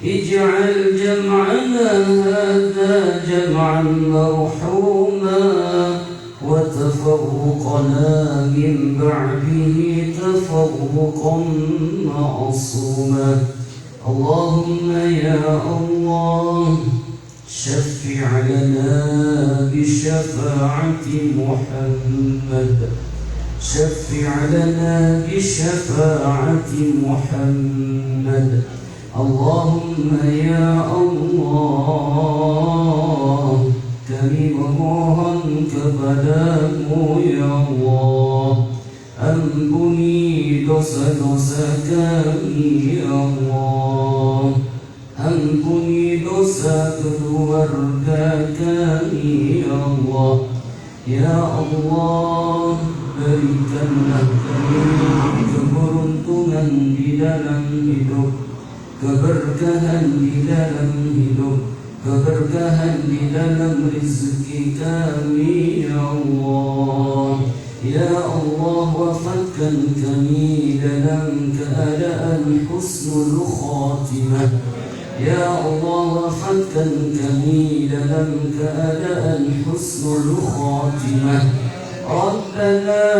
اجعل جمعنا هذا جمعا مرحوما وتفرقنا من بعده تفرقا معصوما. اللهم يا الله شفع لنا بشفاعة محمد، شفع لنا بشفاعة محمد. اللهم يا Allah, kami memohon kepadamu ya Allah, ampuni dosa-dosa kami ya Allah, ampuni dosa keluarga kami ya Allah. Ya Allah, berikanlah kami keberuntungan di dalam hidup, keberkahan di dalam hidup, keberkahan di dalam rezeki kami ya Allah. Ya Allah, wafatkan kami dalam keadaan husnul khatimah. Ya Allah, wafatkan kami dalam keadaan husnul khatimah. Rabbana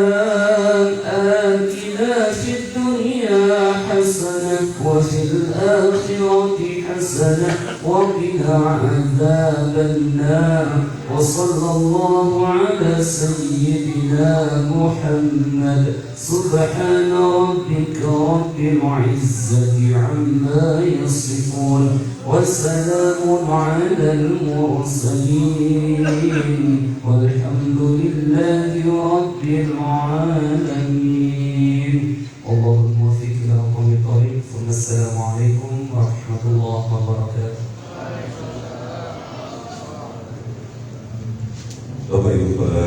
atina fid dunya hasanah wa fil akhirati hasanah حسنة وقنا عذاب النار. وصلى الله على سيدنا محمد. سبحان ربك رب العزة عما يصفون وسلام على المرسلين والحمد لله رب العالمين. اللهم وفق إلى قوم الطريق. ثم السلام عليكم ورحمة الله وبركاته. Bapak Ibu para